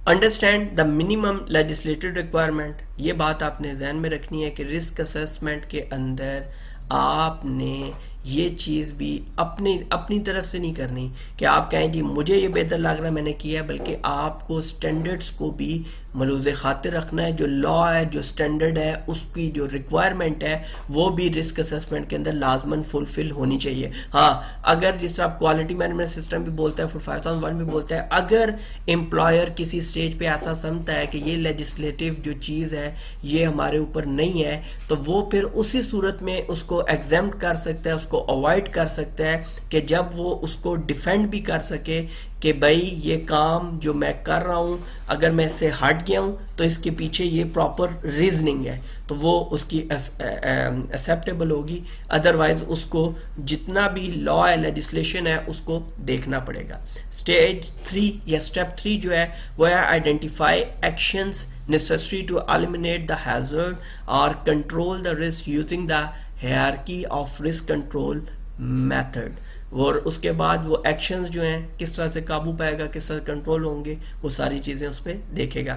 Understand the minimum legislative requirement, ये बात आपने ध्यान में रखनी है कि रिस्क असेसमेंट के अंदर आपने ये चीज़ भी अपनी तरफ से नहीं करनी कि आप कहें कि मुझे ये बेहतर लग रहा है मैंने किया है, बल्कि आपको स्टैंडर्ड्स को भी मलूज़ खातिर रखना है। जो लॉ है, जो स्टैंडर्ड है, उसकी जो रिक्वायरमेंट है वो भी रिस्क असेसमेंट के अंदर लाजमन फुलफिल होनी चाहिए। हाँ, अगर जिस तरह क्वालिटी मैनेजमेंट सिस्टम भी बोलता है, 5001 भी बोलता है, अगर एम्प्लॉयर किसी स्टेज पे ऐसा समझता है कि ये लेजिस्लेटिव जो चीज़ है ये हमारे ऊपर नहीं है, तो वो फिर उसी सूरत में उसको एग्जेम्प्ट कर सकता है, उसको अवॉइड कर सकता है कि जब वो उसको डिफेंड भी कर सके कि भाई ये काम जो मैं कर रहा हूँ अगर मैं इससे हट गया हूँ तो इसके पीछे ये प्रॉपर रीजनिंग है, तो वो उसकी एक्सेप्टेबल होगी। अदरवाइज उसको जितना भी लॉ है, लेजिस्लेशन है, उसको देखना पड़ेगा। स्टेज 3 या स्टेप 3 जो है वो है identify actions necessary to eliminate the hazard or control the risk using the hierarchy of risk control method। और उसके बाद वो एक्शंस जो हैं किस तरह से काबू पाएगा, किस तरह कंट्रोल होंगे, वो सारी चीज़ें उस पर देखेगा।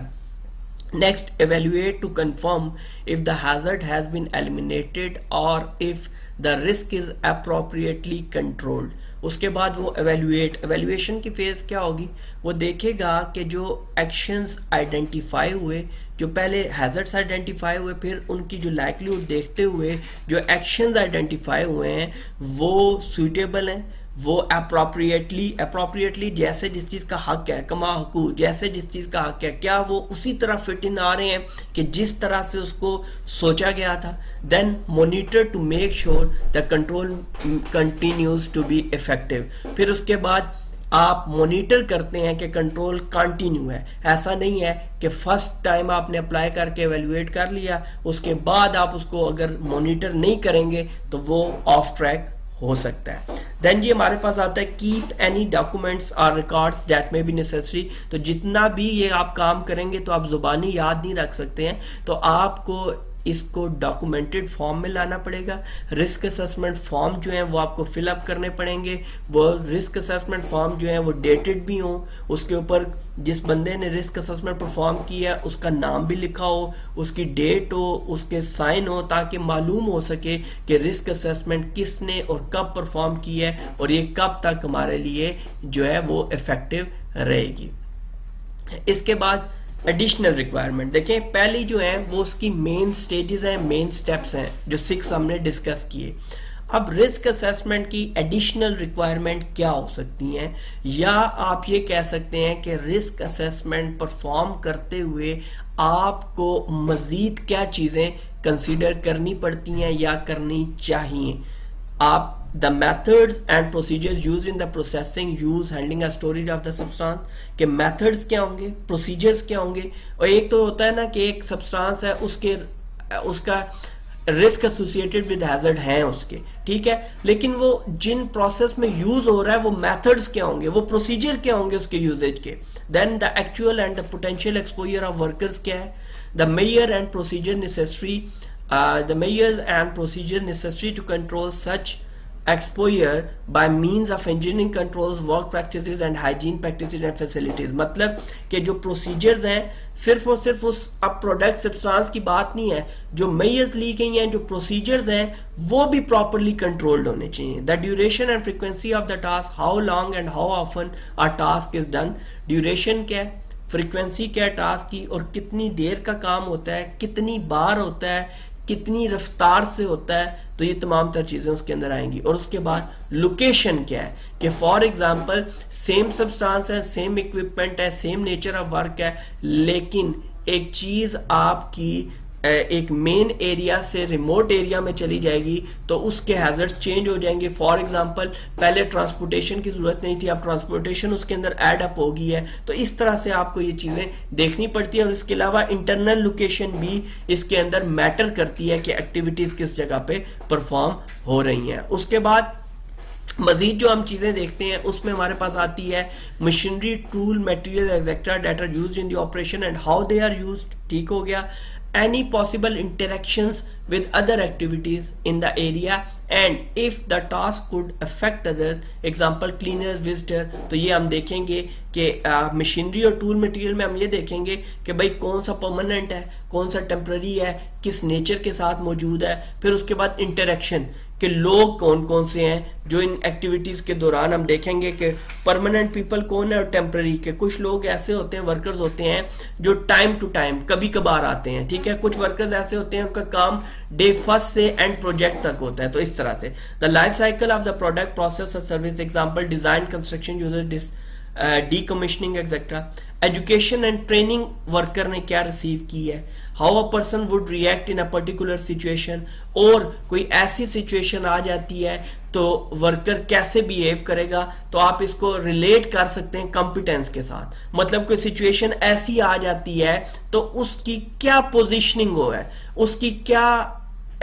Next, evaluate to confirm if the hazard has been eliminated or if the risk is appropriately controlled। उसके बाद वो एवेल्युएशन की फेज क्या होगी, वो देखेगा कि जो एक्शंस आइडेंटिफाई हुए, जो पहले हैजर्ड्स आइडेंटिफाई हुए, फिर उनकी जो लाइक्लीहुड देखते हुए जो एक्शंस आइडेंटिफाई हुए हैं वो सूटेबल हैं, वो अप्रोप्रिएटली जैसे जिस चीज़ का हक है, कमा हकूक, जैसे जिस चीज़ का हक है, क्या वो उसी तरह फिट इन आ रहे हैं कि जिस तरह से उसको सोचा गया था। Then monitor to make sure the control continues to be effective. फिर उसके बाद आप मॉनिटर करते हैं कि कंट्रोल कंटिन्यू है। ऐसा नहीं है कि फर्स्ट टाइम आपने अप्लाई करके एवेल्युएट कर लिया, उसके बाद आप उसको अगर मॉनिटर नहीं करेंगे तो वो ऑफ ट्रैक हो सकता है। देन ये हमारे पास आता है कीप एनी डॉक्यूमेंट्स और records that may be necessary. तो जितना भी ये आप काम करेंगे तो आप जुबानी याद नहीं रख सकते हैं, तो आपको इसको डॉक्यूमेंटेड फॉर्म में लाना पड़ेगा। रिस्क असेसमेंट फॉर्म जो है वो आपको फिलअप करने पड़ेंगे। वो रिस्क असेसमेंट फॉर्म जो है वो डेटेड भी हो, उसके ऊपर जिस बंदे ने रिस्क असेसमेंट परफॉर्म किया उसका नाम भी लिखा हो, उसकी डेट हो, उसके साइन हो, ताकि मालूम हो सके कि रिस्क असेसमेंट किसने और कब परफॉर्म की है और ये कब तक हमारे लिए जो है वो इफेक्टिव रहेगी। इसके बाद एडिशनल रिक्वायरमेंट देखें, पहली जो है वो उसकी मेन स्टेजेस हैं, मेन स्टेप्स हैं जो 6 हमने डिस्कस किए। अब रिस्क असेसमेंट की एडिशनल रिक्वायरमेंट क्या हो सकती हैं, या आप ये कह सकते हैं कि रिस्क असेसमेंट परफॉर्म करते हुए आपको मजीद क्या चीजें कंसीडर करनी पड़ती हैं या करनी चाहिए। आप the methods and procedures used in the processing, use, handling and storage of the substance के methods क्या होंगे, procedures क्या होंगे। और एक तो होता है ना कि एक substance है उसका रिस्क एसोसिएटेड विद हैजर्ड हैं उसके, ठीक है, लेकिन वो जिन प्रोसेस में यूज हो रहा है वो मेथड्स क्या होंगे, वो प्रोसीजर क्या होंगे उसके यूजेज के। Then the actual and the potential exposure of workers क्या है, the measure and procedure necessary, the measures and procedure necessary to control such exposure by means of engineering controls, work practices and hygiene practices and facilities। मतलब कि जो procedures हैं सिर्फ और सिर्फ उस अब प्रोडक्ट सब्सटेंस की बात नहीं है, जो मेजर्स ली गई हैं, जो प्रोसीजर्स हैं वो भी प्रॉपरली कंट्रोल्ड होने चाहिए। The duration and frequency of the task, how long and how often a task is done. Duration क्या है, फ्रीक्वेंसी क्या है टास्क की, और कितनी देर का काम होता है, कितनी बार होता है, कितनी रफ्तार से होता है, तो ये तमाम तर चीजें उसके अंदर आएंगी। और उसके बाद लोकेशन क्या है कि फॉर एग्जांपल सेम सब्सटेंस है, सेम इक्विपमेंट है, सेम नेचर ऑफ वर्क है, लेकिन एक चीज आपकी एक मेन एरिया से रिमोट एरिया में चली जाएगी तो उसके हैजर्ड्स चेंज हो जाएंगे। फॉर एग्जांपल पहले ट्रांसपोर्टेशन की जरूरत नहीं थी, अब ट्रांसपोर्टेशन उसके अंदर ऐड अप हो गई है, तो इस तरह से आपको ये चीजें देखनी पड़ती है। और इसके अलावा इंटरनल लोकेशन भी इसके अंदर मैटर करती है कि एक्टिविटीज किस जगह पे परफॉर्म हो रही हैं। उसके बाद मजीद जो हम चीजें देखते हैं उसमें हमारे पास आती है machinery, tool, material etcetera that are used in the operation and how they are used, ठीक हो गया। Any possible interactions with other activities in the area and if the task could affect others, example cleaners, visitor। तो ये हम देखेंगे कि machinery और tool material में हम ये देखेंगे कि भाई कौन सा परमानेंट है, कौन सा टेम्पररी है, किस नेचर के साथ मौजूद है। फिर उसके बाद इंटरेक्शन कि लोग कौन कौन से हैं जो इन एक्टिविटीज के दौरान हम देखेंगे कि परमानेंट पीपल कौन है और टेम्पररी के कुछ लोग ऐसे होते हैं, वर्कर्स होते हैं जो टाइम टू टाइम कभी कभार आते हैं, ठीक है। कुछ वर्कर्स ऐसे होते हैं उनका काम डे फर्स्ट से एंड प्रोजेक्ट तक होता है। तो इस तरह से the life cycle of the product, process और service, example design, construction, user decommissioning etc। Education and training worker ने क्या रिसीव की है, how a person would react in a particular situation, और कोई ऐसी सिचुएशन आ जाती है तो वर्कर कैसे बिहेव करेगा। तो आप इसको रिलेट कर सकते हैं कॉम्पिटेंस के साथ, मतलब कोई सिचुएशन ऐसी आ जाती है तो उसकी क्या पोजीशनिंग हो है, उसकी क्या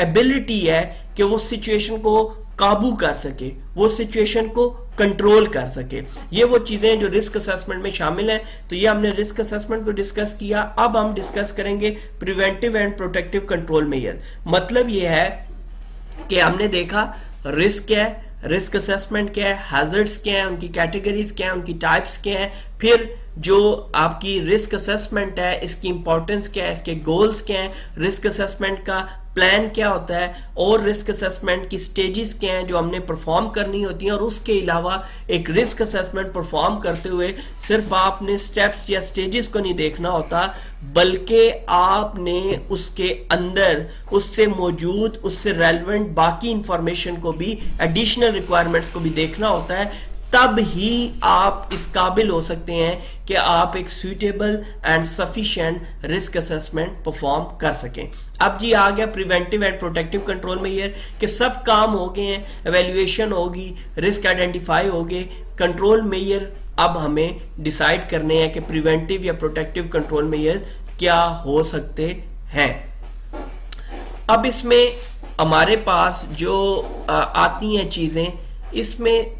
एबिलिटी है कि वो सिचुएशन को काबू कर सके, वो सिचुएशन को कंट्रोल कर सके। ये वो चीजें जो रिस्क असेसमेंट में शामिल हैं। तो ये हमने रिस्क असेसमेंट को डिस्कस किया। अब हम डिस्कस करेंगे preventive and protective control measures. मतलब ये है कि हमने देखा रिस्क क्या है, रिस्क असेसमेंट क्या है, हैजर्ड्स क्या है, उनकी कैटेगरीज क्या है, उनकी टाइप्स क्या है, फिर जो आपकी रिस्क असेसमेंट है इसकी इंपॉर्टेंस क्या है, इसके गोल्स क्या है, रिस्क असेसमेंट का प्लान क्या होता है, और रिस्क असेसमेंट की स्टेजेस क्या हैं जो हमने परफॉर्म करनी होती हैं। और उसके अलावा एक रिस्क असेसमेंट परफॉर्म करते हुए सिर्फ आपने स्टेप्स या स्टेजेस को नहीं देखना होता, बल्कि आपने उसके अंदर उससे मौजूद, उससे रेलेवेंट बाकी इंफॉर्मेशन को भी, एडिशनल रिक्वायरमेंट्स को भी देखना होता है। तब ही आप इस काबिल हो सकते हैं कि आप एक suitable and sufficient risk assessment perform कर सकें। अब जी आ गया preventive and protective control measure कि सब काम हो गए हैं, एवेल्युएशन होगी, रिस्क आइडेंटिफाई हो गए, कंट्रोल मेजर अब हमें डिसाइड करने हैं कि प्रिवेंटिव या प्रोटेक्टिव कंट्रोल मेजर्स क्या हो सकते हैं। अब इसमें हमारे पास जो आती हैं चीजें, इसमें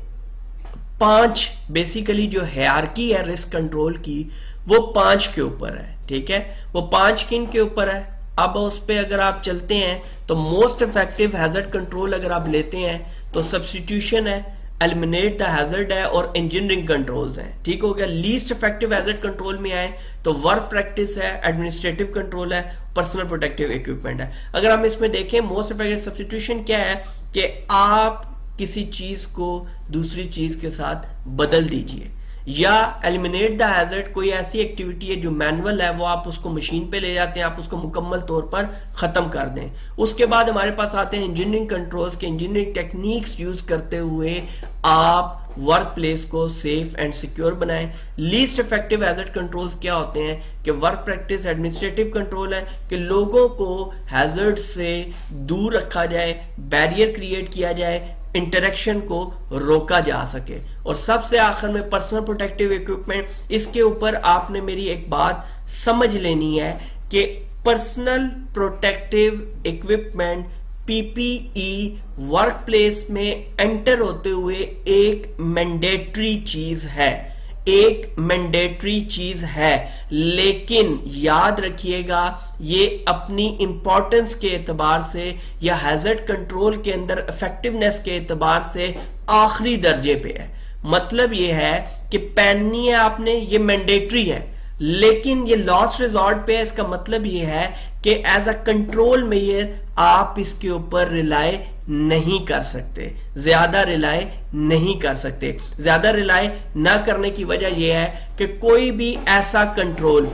5 बेसिकली जो हायरार्की है रिस्क कंट्रोल की वो 5 के ऊपर है, ठीक है। वो 5 किन के ऊपर है, अब उस पे अगर आप चलते हैं तो मोस्ट इफेक्टिव हैजर्ड कंट्रोल अगर आप लेते हैं तो सब्स्टिट्यूशन है, एलिमिनेट द हैजर्ड है, और इंजीनियरिंग कंट्रोल्स हैं, ठीक हो गया। लीस्ट इफेक्टिव हैजर्ड कंट्रोल में आए तो वर्क प्रैक्टिस है, एडमिनिस्ट्रेटिव कंट्रोल है, पर्सनल प्रोटेक्टिव इक्विपमेंट है। अगर हम इसमें देखें मोस्ट इफेक्टिव सब्स्टिट्यूशन क्या है कि आप किसी चीज को दूसरी चीज के साथ बदल दीजिए, या एलिमिनेट द हैजर्ड कोई ऐसी एक्टिविटी है जो मैनुअल है वो आप उसको मशीन पे ले जाते हैं, आप उसको मुकम्मल तौर पर खत्म कर दें। उसके बाद हमारे पास आते हैं इंजीनियरिंग कंट्रोल्स के, इंजीनियरिंग टेक्निक्स यूज करते हुए आप वर्क प्लेस को सेफ एंड सिक्योर बनाएं। लीस्ट इफेक्टिव हैजर्ड कंट्रोल्स क्या होते हैं कि वर्क प्रैक्टिस एडमिनिस्ट्रेटिव कंट्रोल है कि लोगों को हैजर्ड से दूर रखा जाए, बैरियर क्रिएट किया जाए, इंटरेक्शन को रोका जा सके। और सबसे आखिर में पर्सनल प्रोटेक्टिव इक्विपमेंट, इसके ऊपर आपने मेरी एक बात समझ लेनी है कि personal protective equipment PPE work place में एंटर होते हुए एक मैंडेटरी चीज है, एक मैंडेटरी चीज है, लेकिन याद रखिएगा ये अपनी इंपॉर्टेंस के एतबार से या हैजर्ड कंट्रोल के अंदर इफेक्टिवनेस के एतबार से आखिरी दर्जे पे है। मतलब ये है कि पहननी है आपने, ये मैंडेटरी है, लेकिन ये लास्ट रिजॉर्ट पे है। इसका मतलब ये है कि एज अ कंट्रोल मेजर आप इसके ऊपर रिलाय नहीं कर सकते, ज्यादा रिलाय नहीं कर सकते। ज्यादा रिलाय ना करने की वजह यह है कि कोई भी ऐसा कंट्रोल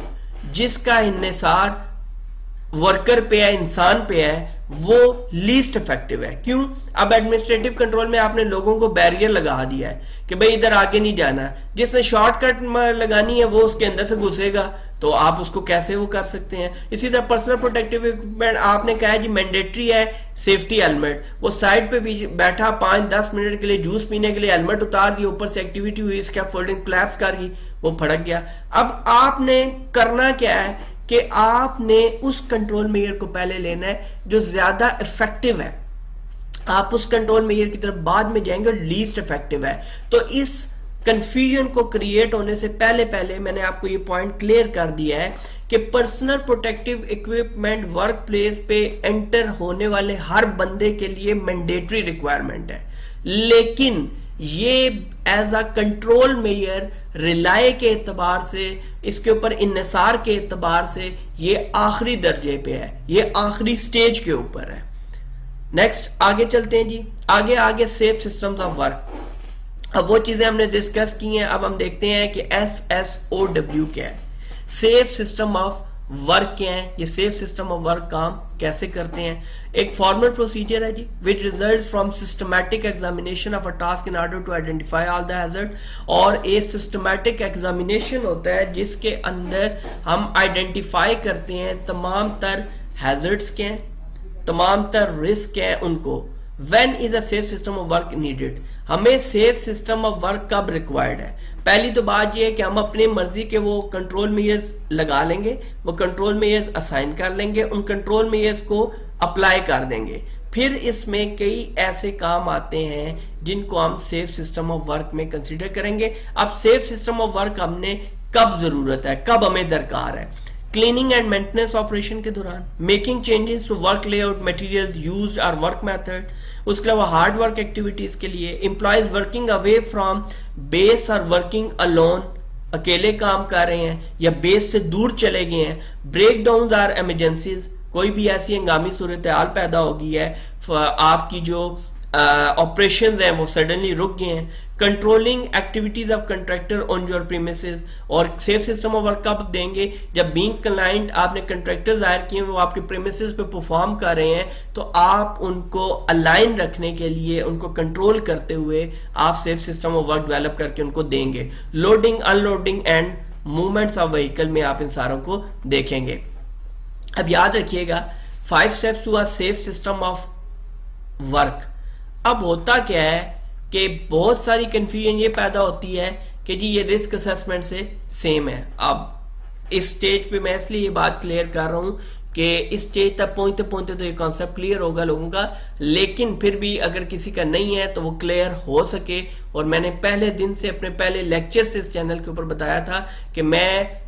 जिसका इन्हिसार वर्कर पे है, इंसान पे है, वो लीस्ट इफेक्टिव है। क्यों? अब एडमिनिस्ट्रेटिव कंट्रोल में आपने लोगों को बैरियर लगा दिया है कि भाई इधर आगे नहीं जाना, जिसने शॉर्टकट लगानी है वो उसके अंदर से घुसेगा, तो आप उसको कैसे वो कर सकते हैं। इसी तरह पर्सनल प्रोटेक्टिव इक्विपमेंट आपने कहा जी मैंडेटरी है, सेफ्टी हेलमेट, वो साइड पे भी बैठा 5-10 मिनट के लिए जूस पीने के लिए हेलमेट उतार दिया, ऊपर से एक्टिविटी हुई, इसका फोल्डिंग क्लैप्स कर गई, वो फड़क गया। अब आपने करना क्या है कि आपने उस कंट्रोल मेजर को पहले लेना है जो ज्यादा इफेक्टिव है। आप उस कंट्रोल मेजर की तरफ बाद में जाएंगे, लीस्ट इफेक्टिव है। तो इस कंफ्यूजन को क्रिएट होने से पहले पहले मैंने आपको ये पॉइंट क्लियर कर दिया है कि personal protective equipment work place पे एंटर होने वाले हर बंदे के लिए मैंडेटरी रिक्वायरमेंट है, लेकिन ये as a control measure rely के एतबार से, इसके ऊपर इन्सार के एतबार से ये आखिरी दर्जे पे है, ये आखिरी स्टेज के ऊपर है। नेक्स्ट आगे चलते हैं जी, आगे सेफ सिस्टम्स ऑफ वर्क। अब वो चीजें हमने डिस्कस की हैं, अब हम देखते हैं कि SSOW क्या है, सेफ सिस्टम ऑफ वर्क क्या है, ये सेफ सिस्टम ऑफ वर्क काम कैसे करते हैं। एक फॉर्मल प्रोसीजर है जी, which results from systematic examination of a task in order to identify all the hazard. और ए सिस्टमैटिक एग्जामिनेशन होता है जिसके अंदर हम आइडेंटिफाई करते हैं तमाम तर हैजर्ड्स के हैं, तमाम तर रिस्क हैं उनको। When is a safe system of work needed? हमें सेफ सिस्टम ऑफ वर्क कब रिक्वायर्ड है? पहली तो बात यह है कि हम अपनी मर्जी के वो कंट्रोल मेजर्स लगा लेंगे, वो कंट्रोल मेजर्स असाइन कर लेंगे, उन कंट्रोल मेजर्स को अप्लाई कर देंगे। फिर इसमें कई ऐसे काम आते हैं जिनको हम सेफ सिस्टम ऑफ वर्क में कंसीडर करेंगे। अब सेफ सिस्टम ऑफ वर्क हमने कब जरूरत है, कब हमें दरकार है? क्लीनिंग एंड मेंटेनेंस ऑपरेशन के दौरान, making changes to work layout, materials used और वर्क मेथड, उसके अलावा हार्ड वर्क एक्टिविटीज के लिए, employees working away from base और वर्किंग अलोन, अकेले काम कर रहे हैं या बेस से दूर चले गए हैं, ब्रेक डाउन और इमरजेंसीज, कोई भी ऐसी हंगामी सूरत हाल पैदा हो गई है, आपकी जो ऑपरेशंस हैं वो सडनली रुक गए हैं, controlling activities of contractor on your premises. और सेफ सिस्टम ऑफ वर्क कब देंगे? जब बीइंग क्लाइंट आपने कंट्रैक्टर्स हायर किए, वो आपके प्रीमिसेस पे परफॉर्म कर रहे हैं, तो आप उनको अलाइन रखने के लिए, उनको कंट्रोल करते हुए आप safe system of work develop करके उनको देंगे। Loading, unloading and movements of vehicle में आप इन सारों को देखेंगे। अब याद रखिएगा 5 steps to a safe system of work. अब होता क्या है कि बहुत सारी कंफ्यूजन ये पैदा होती है कि जी ये रिस्क असेसमेंट से सेम है। अब इस स्टेज पे मैं इसलिए ये बात क्लियर कर रहा हूं कि इस स्टेज तक पहुंचते पहुंचते तो ये कॉन्सेप्ट क्लियर होगा लोगों का, लेकिन फिर भी अगर किसी का नहीं है तो वो क्लियर हो सके। और मैंने पहले दिन से, अपने पहले लेक्चर से इस चैनल के ऊपर बताया था कि मैं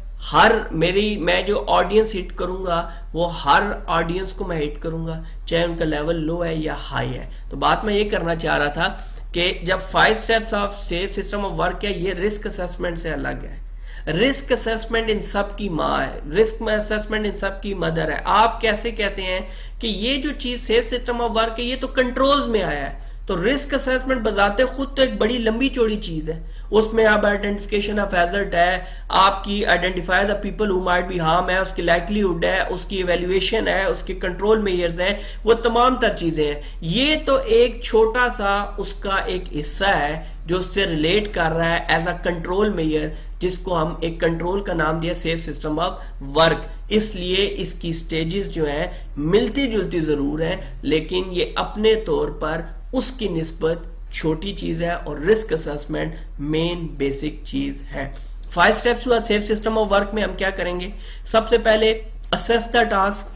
जो ऑडियंस हिट करूंगा वो हर ऑडियंस को मैं हिट करूंगा, चाहे उनका लेवल लो है या हाई है। तो बात मैं ये करना चाह रहा था कि जब 5 steps of safe system of work है, ये रिस्क असेसमेंट से अलग है। रिस्क असेसमेंट इन सब की माँ है, रिस्क असेसमेंट इन सब की मदर है। आप कैसे कहते हैं कि ये जो चीज सेफ सिस्टम ऑफ वर्क है ये तो कंट्रोल्स में आया है, तो रिस्क असेसमेंट बजाते खुद तो एक बड़ी लंबी चौड़ी चीज है। उसमें आप आइडेंटिफिकेशन ऑफ हैजर्ड है, आपकी identify the people who might be harm है, उसकी लाइक्लीहुड है, उसकी इवैल्यूएशन है, उसके कंट्रोल मेजर्स हैं, वो तमाम तर चीजें हैं। ये तो एक छोटा सा उसका एक हिस्सा है जो उससे रिलेट कर रहा है एज अ कंट्रोल मेजर, जिसको हम एक कंट्रोल का नाम दिया सेफ सिस्टम ऑफ वर्क। इसलिए इसकी स्टेजेस जो है मिलती जुलती जरूर है, लेकिन ये अपने तौर पर उसकी निस्बत छोटी चीज है और रिस्क असेसमेंट मेन बेसिक चीज है। 5 steps to safe system of work में हम क्या करेंगे? सबसे पहले असेस द टास्क।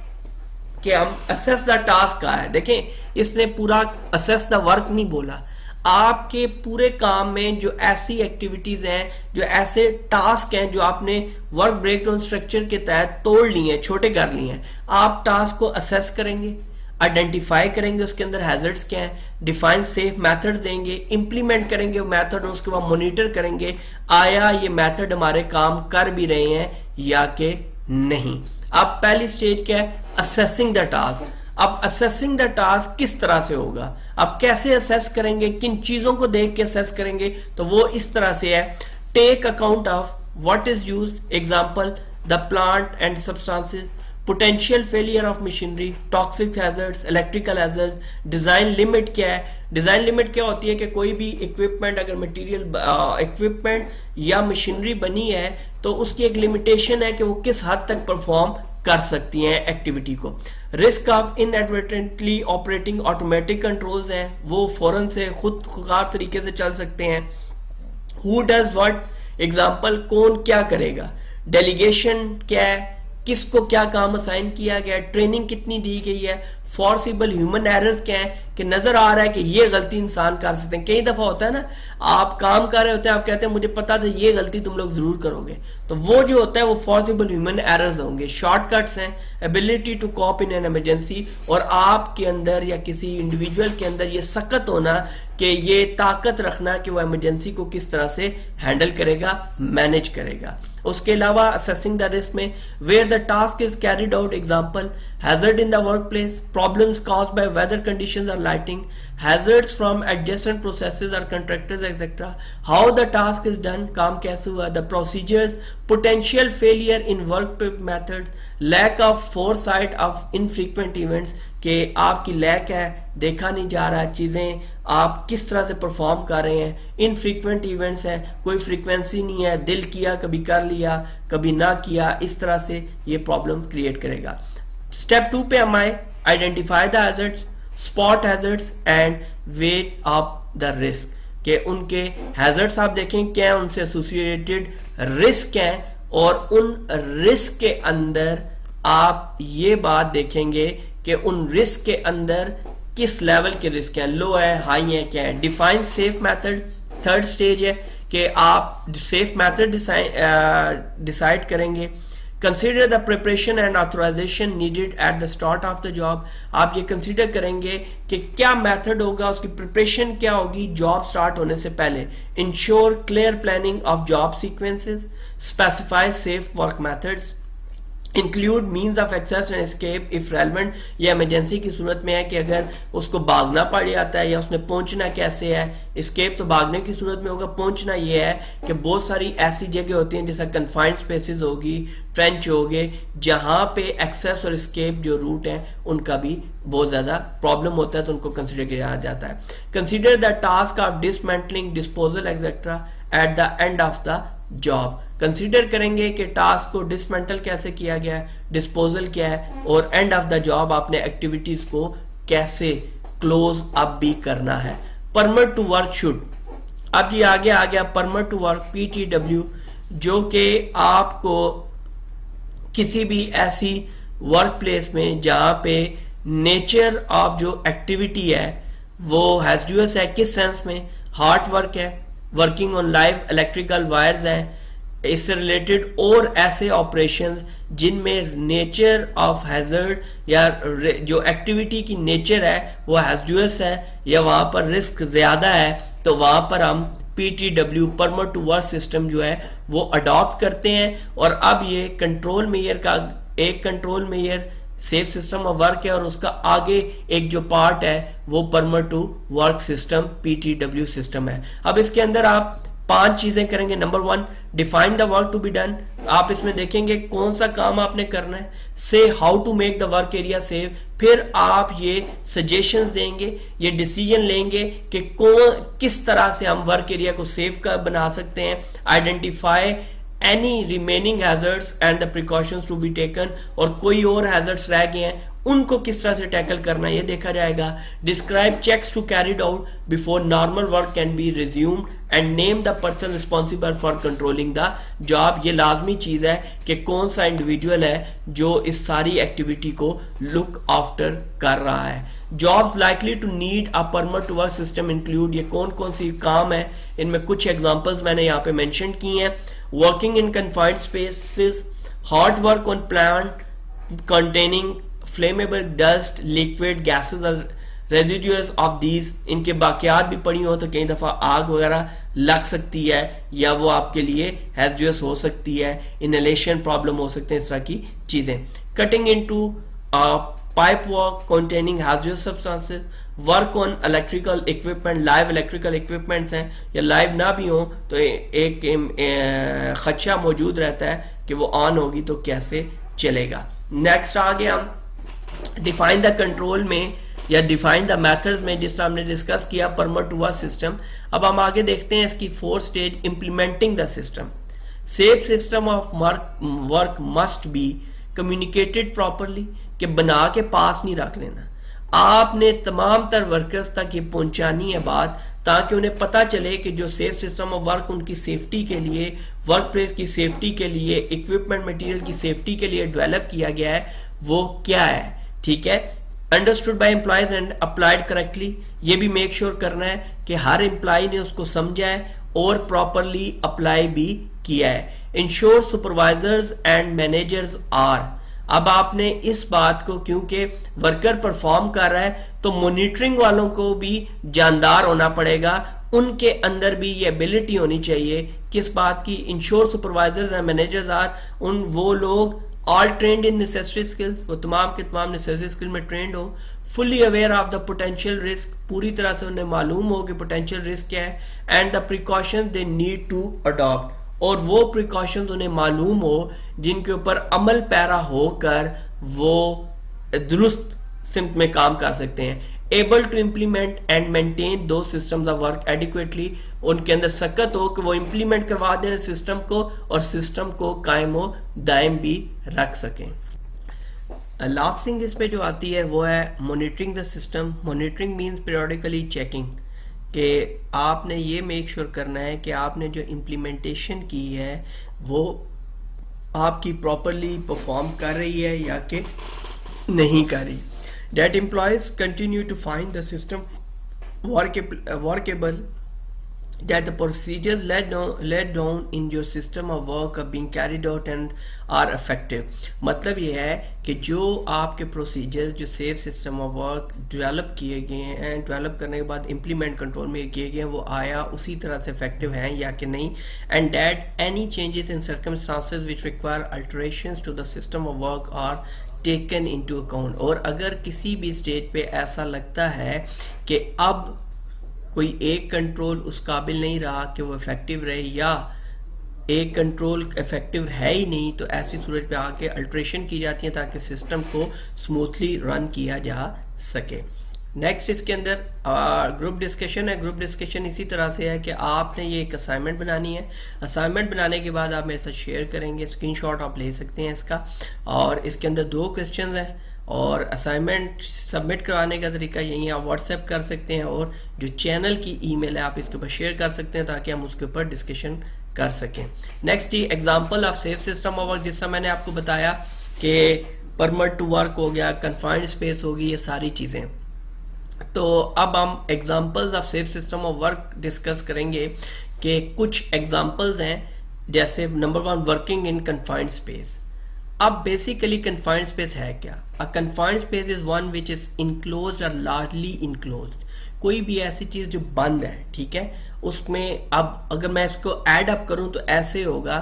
कि हम असेस द टास्क का है, देखें इसने पूरा असेस द वर्क नहीं बोला। आपके पूरे काम में जो ऐसी एक्टिविटीज हैं, जो ऐसे टास्क हैं जो आपने वर्क ब्रेकडाउन स्ट्रक्चर के तहत तोड़ लिए हैं, छोटे कर लिए हैं, आप टास्क को असेस करेंगे, आइडेंटिफाई करेंगे उसके अंदर हैजर्ड्स क्या हैं, डिफाइन सेफ मेथड्स देंगे, इंप्लीमेंट करेंगे वो मेथड, उसके बाद मॉनिटर करेंगे आया ये मेथड हमारे काम कर भी रहे हैं या कि नहीं। अब पहली स्टेज क्या है? Assessing the task. अब असेसिंग द टास्क किस तरह से होगा? अब कैसे असेस करेंगे, किन चीजों को देख के असेस करेंगे? तो वो इस तरह से है, take account of what is used, example the plant and substances, potential failure of machinery, toxic hazards, electrical hazards, design limit क्या है? डिजाइन लिमिट क्या होती है कि कोई भी इक्विपमेंट, अगर मटेरियल इक्विपमेंट या मशीनरी बनी है तो उसकी एक लिमिटेशन है कि वो किस हद तक परफॉर्म कर सकती हैं एक्टिविटी को। Risk of inadvertently operating automatic controls हैं, वो फौरन से खुदकार तरीके से चल सकते हैं। हु डज व्हाट, एग्जांपल कौन क्या करेगा, डेलीगेशन क्या है, किसको क्या काम असाइन किया गया, ट्रेनिंग कितनी दी गई है, फॉर्सिबल ह्यूमन एरर्स क्या है कि नजर आ रहा है कि ये गलती इंसान कर सकते हैं। कई दफा होता है ना, आप काम कर रहे होते हैं, आप कहते हैं मुझे पता था ये गलती तुम लोग जरूर करोगे, तो वो जो होता है वो फॉर्सिबल ह्यूमन एरर्स होंगे। शॉर्टकट्स हैं, ability to cope in an emergency, और आपके अंदर या किसी इंडिविजुअल के अंदर ये सख्त होना कि ये ताकत रखना कि वो इमरजेंसी को किस तरह से हैंडल करेगा, मैनेज करेगा। उसके अलावा असेसिंग द रिस्क में where the task is carried out, example hazard in the workplace, problems caused by weather conditions or lighting, hazards from adjacent processes or contractors etcetera, how the task is done, काम कैसे हुआ, the procedures, potential failure in work methods, lack of foresight of infrequent events, कि आपकी lack है, देखा नहीं जा रहा, चीजें आप किस तरह से परफॉर्म कर रहे हैं, इनफ्रीक्वेंट इवेंट्स हैं, कोई फ्रीक्वेंसी नहीं है, दिल किया कभी कर लिया कभी ना किया, इस तरह से ये प्रॉब्लम क्रिएट करेगा। स्टेप 2 पे हम आए, identify the hazards, spot hazards and weigh up the risk, के उनके हैजर्ड्स आप देखें क्या है, उनसे एसोसिएटेड रिस्क हैं, और उन रिस्क के अंदर आप ये बात देखेंगे कि उन रिस्क के अंदर किस लेवल के रिस्क हैं, लो है, हाई है, क्या है। Define safe method, third stage है कि आप सेफ मेथड डिसाइड करेंगे। Consider the preparation and authorisation needed at the start of the job, आप ये कंसीडर करेंगे कि क्या मेथड होगा, उसकी प्रिपरेशन क्या होगी जॉब स्टार्ट होने से पहले। Ensure clear planning of job sequences, specify safe work methods, include means of access and escape if relevant, ये इमरजेंसी की सूरत में है कि अगर उसको भागना पड़ जाता है या उसने पहुंचना कैसे है, एस्केप तो भागने की सूरत में होगा, पहुंचना ये है कि बहुत सारी ऐसी जगह होती हैं जैसे कन्फाइंड स्पेसेस होगी, ट्रेंच हो गए, जहां पे एक्सेस और एस्केप जो रूट है उनका भी बहुत ज्यादा प्रॉब्लम होता है, तो उनको कंसिडर किया जाता है। Consider the task of dismantling, disposal etcetera at the end of the job, consider करेंगे कि टास्क को डिसमेंटल कैसे किया गया है, डिस्पोजल क्या है, और एंड ऑफ द जॉब आपने एक्टिविटीज को कैसे क्लोज अप भी करना है। परमिट टू वर्क शुड, अब ये आगे आ गया परमिट टू वर्क PTW, जो कि आपको किसी भी ऐसी वर्क प्लेस में जहां पे नेचर ऑफ जो एक्टिविटी है वो हैजर्डस है, किस सेंस में, हार्ड वर्क है, working on live electrical wires हैं, इससे रिलेटेड और ऐसे ऑपरेशंस जिनमें नेचर ऑफ हैजर्ड या जो एक्टिविटी की नेचर है वो हैजर्डस है या वहां पर रिस्क ज्यादा है, तो वहां पर हम PTW permit to work system जो है वो अडॉप्ट करते हैं। और अब ये कंट्रोल मेयर का एक control measure safe system of work है, और उसका आगे एक जो पार्ट है वो permit to work system PTW system है। अब इसके अंदर आप 5 चीजें करेंगे। Number 1, define the work to be done, आप इसमें देखेंगे कौन सा काम आपने करना है। से how to make the work area safe, फिर आप ये सजेशंस देंगे, ये डिसीजन लेंगे कि किस तरह से हम वर्क एरिया को सेफ का बना सकते हैं। Identify any remaining hazards and the precautions to be taken, और कोई और हैजर्ड्स रह गए हैं उनको किस तरह से टैकल करना है ये देखा जाएगा। Describe checks to carried out before normal work can be resumed and name the person responsible for controlling the job, ये लाजमी चीज है कि कौन सा इंडिविजुअल है जो इस सारी एक्टिविटी को लुक आफ्टर कर रहा है। Jobs likely to need a permit to work system include, ये कौन कौन सी काम है, इनमें कुछ एग्जांपल्स मैंने यहाँ पे मेंशन की हैं। Working in confined spaces, hard work on plant containing flammable dust, liquid gases और रेजिड्यूअल्स ऑफ दीज, इनके बाकियात भी पड़ी हो तो कई दफा आग वगैरह लग सकती है या वो आपके लिए हैजर्डस हो सकती है, इनहेलेशन प्रॉब्लम हो सकते हैं, इस तरह की चीजें। Cutting into pipe work containing hazardous substances, work on electrical equipment, live electrical equipments हैं या लाइव ना भी हो तो एक खदशा मौजूद रहता है कि वो ऑन होगी तो कैसे चलेगा। नेक्स्ट आ गया हम डिफाइन द कंट्रोल में या डिफाइन द मेथड्स में, जिससे हमने डिस्कस किया परमिट टू वर्क सिस्टम। अब हम आगे देखते हैं इसकी 4 stage, implementing the system. Safe system of work must be communicated properly, कि बना के पास नहीं रख लेना, आपने तमाम तर वर्कर्स तक ये पहुंचानी है बात, ताकि उन्हें पता चले कि जो सेफ सिस्टम ऑफ वर्क उनकी सेफ्टी के लिए, वर्क प्लेस की सेफ्टी के लिए, इक्विपमेंट मटेरियल की सेफ्टी के लिए डेवलप किया गया है वो क्या है। ठीक है, understood by employees and applied correctly, ये भी मेक श्योर करना है कि हर एम्प्लॉय ने उसको समझा है और प्रॉपरली अप्लाई भी किया है। Ensure supervisors and managers are, अब आपने इस बात को, क्योंकि वर्कर परफॉर्म कर रहा है तो मॉनिटरिंग वालों को भी जानदार होना पड़ेगा, उनके अंदर भी ये एबिलिटी होनी चाहिए किस बात की, ensure supervisors and managers are, वो लोग all trained in necessary skills, वो तमाम के तमाम नेसेसरी स्किल में ट्रेंड हो, fully aware of the potential risk, पूरी तरह से उन्हें मालूम हो कि पोटेंशियल रिस्क क्या है, and the precautions they need to adopt, और वो प्रिकॉशंस उन्हें मालूम हो जिनके ऊपर अमल पैरा होकर वो दुरुस्त सिमत में काम कर सकते हैं। Able to implement and maintain those systems of work adequately, उनके अंदर सकत हो कि वो इम्प्लीमेंट करवा दें सिस्टम को और सिस्टम को कायम व दायम भी रख सकें। लास्ट थिंग इस पे जो आती है वो है monitoring the system. Monitoring means periodically checking, कि आपने ये मेक श्योर करना है कि आपने जो इम्प्लीमेंटेशन की है वो आपकी प्रॉपरली परफॉर्म कर रही है या कि नहीं कर रही। That employees continue to find the system workable, that the procedures laid down in your system of work are being carried out and are effective। मतलब ये है कि जो आपके प्रोसीजर्स जो safe system of work develop किए गए हैं, डेवलप करने के बाद इम्प्लीमेंट कंट्रोल में किए गए हैं, वो आया उसी तरह से इफेक्टिव हैं या कि नहीं, and that any changes in circumstances which require alterations to the system of work are taken into account. और अगर किसी भी स्टेज पे ऐसा लगता है कि अब कोई एक कंट्रोल उस काबिल नहीं रहा कि वो इफेक्टिव रहे या एक कंट्रोल इफेक्टिव है ही नहीं, तो ऐसी सूरत पे आके अल्टरेशन की जाती है ताकि सिस्टम को स्मूथली रन किया जा सके। नेक्स्ट इसके अंदर ग्रुप डिस्कशन है। ग्रुप डिस्कशन इसी तरह से है कि आपने ये एक असाइनमेंट बनानी है। असाइनमेंट बनाने के बाद आप मेरे साथ शेयर करेंगे, स्क्रीनशॉट आप ले सकते हैं इसका, और इसके अंदर 2 क्वेश्चंस हैं और असाइनमेंट सबमिट करवाने का तरीका यही है, आप व्हाट्सएप कर सकते हैं और जो चैनल की ईमेल है आप इसके ऊपर शेयर कर सकते हैं ताकि हम उसके ऊपर डिस्कशन कर सकें। नेक्स्ट ये example of safe system of work, जिससे मैंने आपको बताया कि परमिट टू वर्क हो गया, कन्फाइंड स्पेस होगी, ये सारी चीज़ें। तो अब हम examples of safe system of work discuss करेंगे कि कुछ एग्जांपल्स हैं, जैसे number 1 working in confined space. अब बेसिकली कन्फाइंड स्पेस है क्या? A confined space is one which is enclosed और लार्जली इनक्लोज्ड, कोई भी ऐसी चीज जो बंद है, ठीक है, उसमें अब अगर मैं इसको एड अप करूं तो ऐसे होगा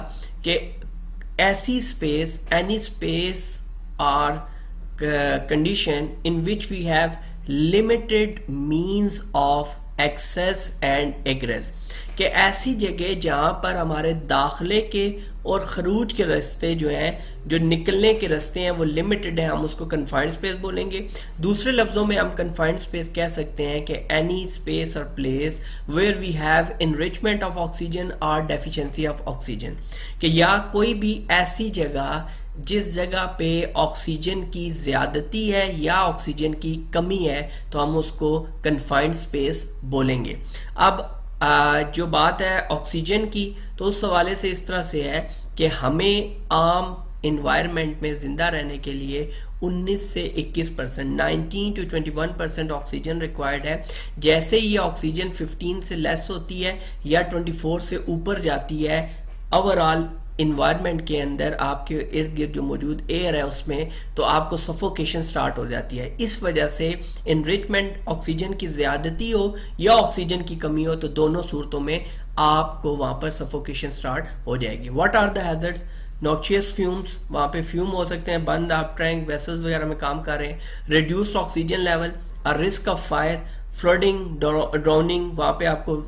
कि ऐसी space, any space or condition in which we have limited means of access and egress, कि ऐसी जगह जहां पर हमारे दाखिले के और खरूज के रास्ते जो हैं, जो निकलने के रास्ते हैं वो लिमिटेड है, हम उसको कन्फाइंड स्पेस बोलेंगे। दूसरे लफ्जों में हम कन्फाइंड स्पेस कह सकते हैं कि any space or place where we have enrichment of oxygen or deficiency of oxygen, कि या कोई भी ऐसी जगह जिस जगह पे ऑक्सीजन की ज्यादती है या ऑक्सीजन की कमी है तो हम उसको कन्फाइंड स्पेस बोलेंगे। अब जो बात है ऑक्सीजन की, तो उस हवाले से इस तरह से है कि हमें आम इन्वायरमेंट में जिंदा रहने के लिए 19 से 21%, 19 to 21% ऑक्सीजन रिक्वायर्ड है। जैसे ही ऑक्सीजन 15 से लेस होती है या 24 से ऊपर जाती है, ओवरऑल इन्वायरमेंट के अंदर आपके इर्द गिर्द जो मौजूद एयर है उसमें, तो आपको सफोकेशन स्टार्ट हो जाती है। इस वजह से इनरिचमेंट ऑक्सीजन की ज्यादती हो या ऑक्सीजन की कमी हो, तो दोनों सूरतों में आपको वहां पर सफोकेशन स्टार्ट हो जाएगी। What are the hazards? Noxious fumes, वहां पे फ्यूम हो सकते हैं, बंद आप टैंक वेसल्स वगैरह में काम कर रहे हैं। Reduced oxygen level, a risk of fire, flooding, drowning, वहां पे आपको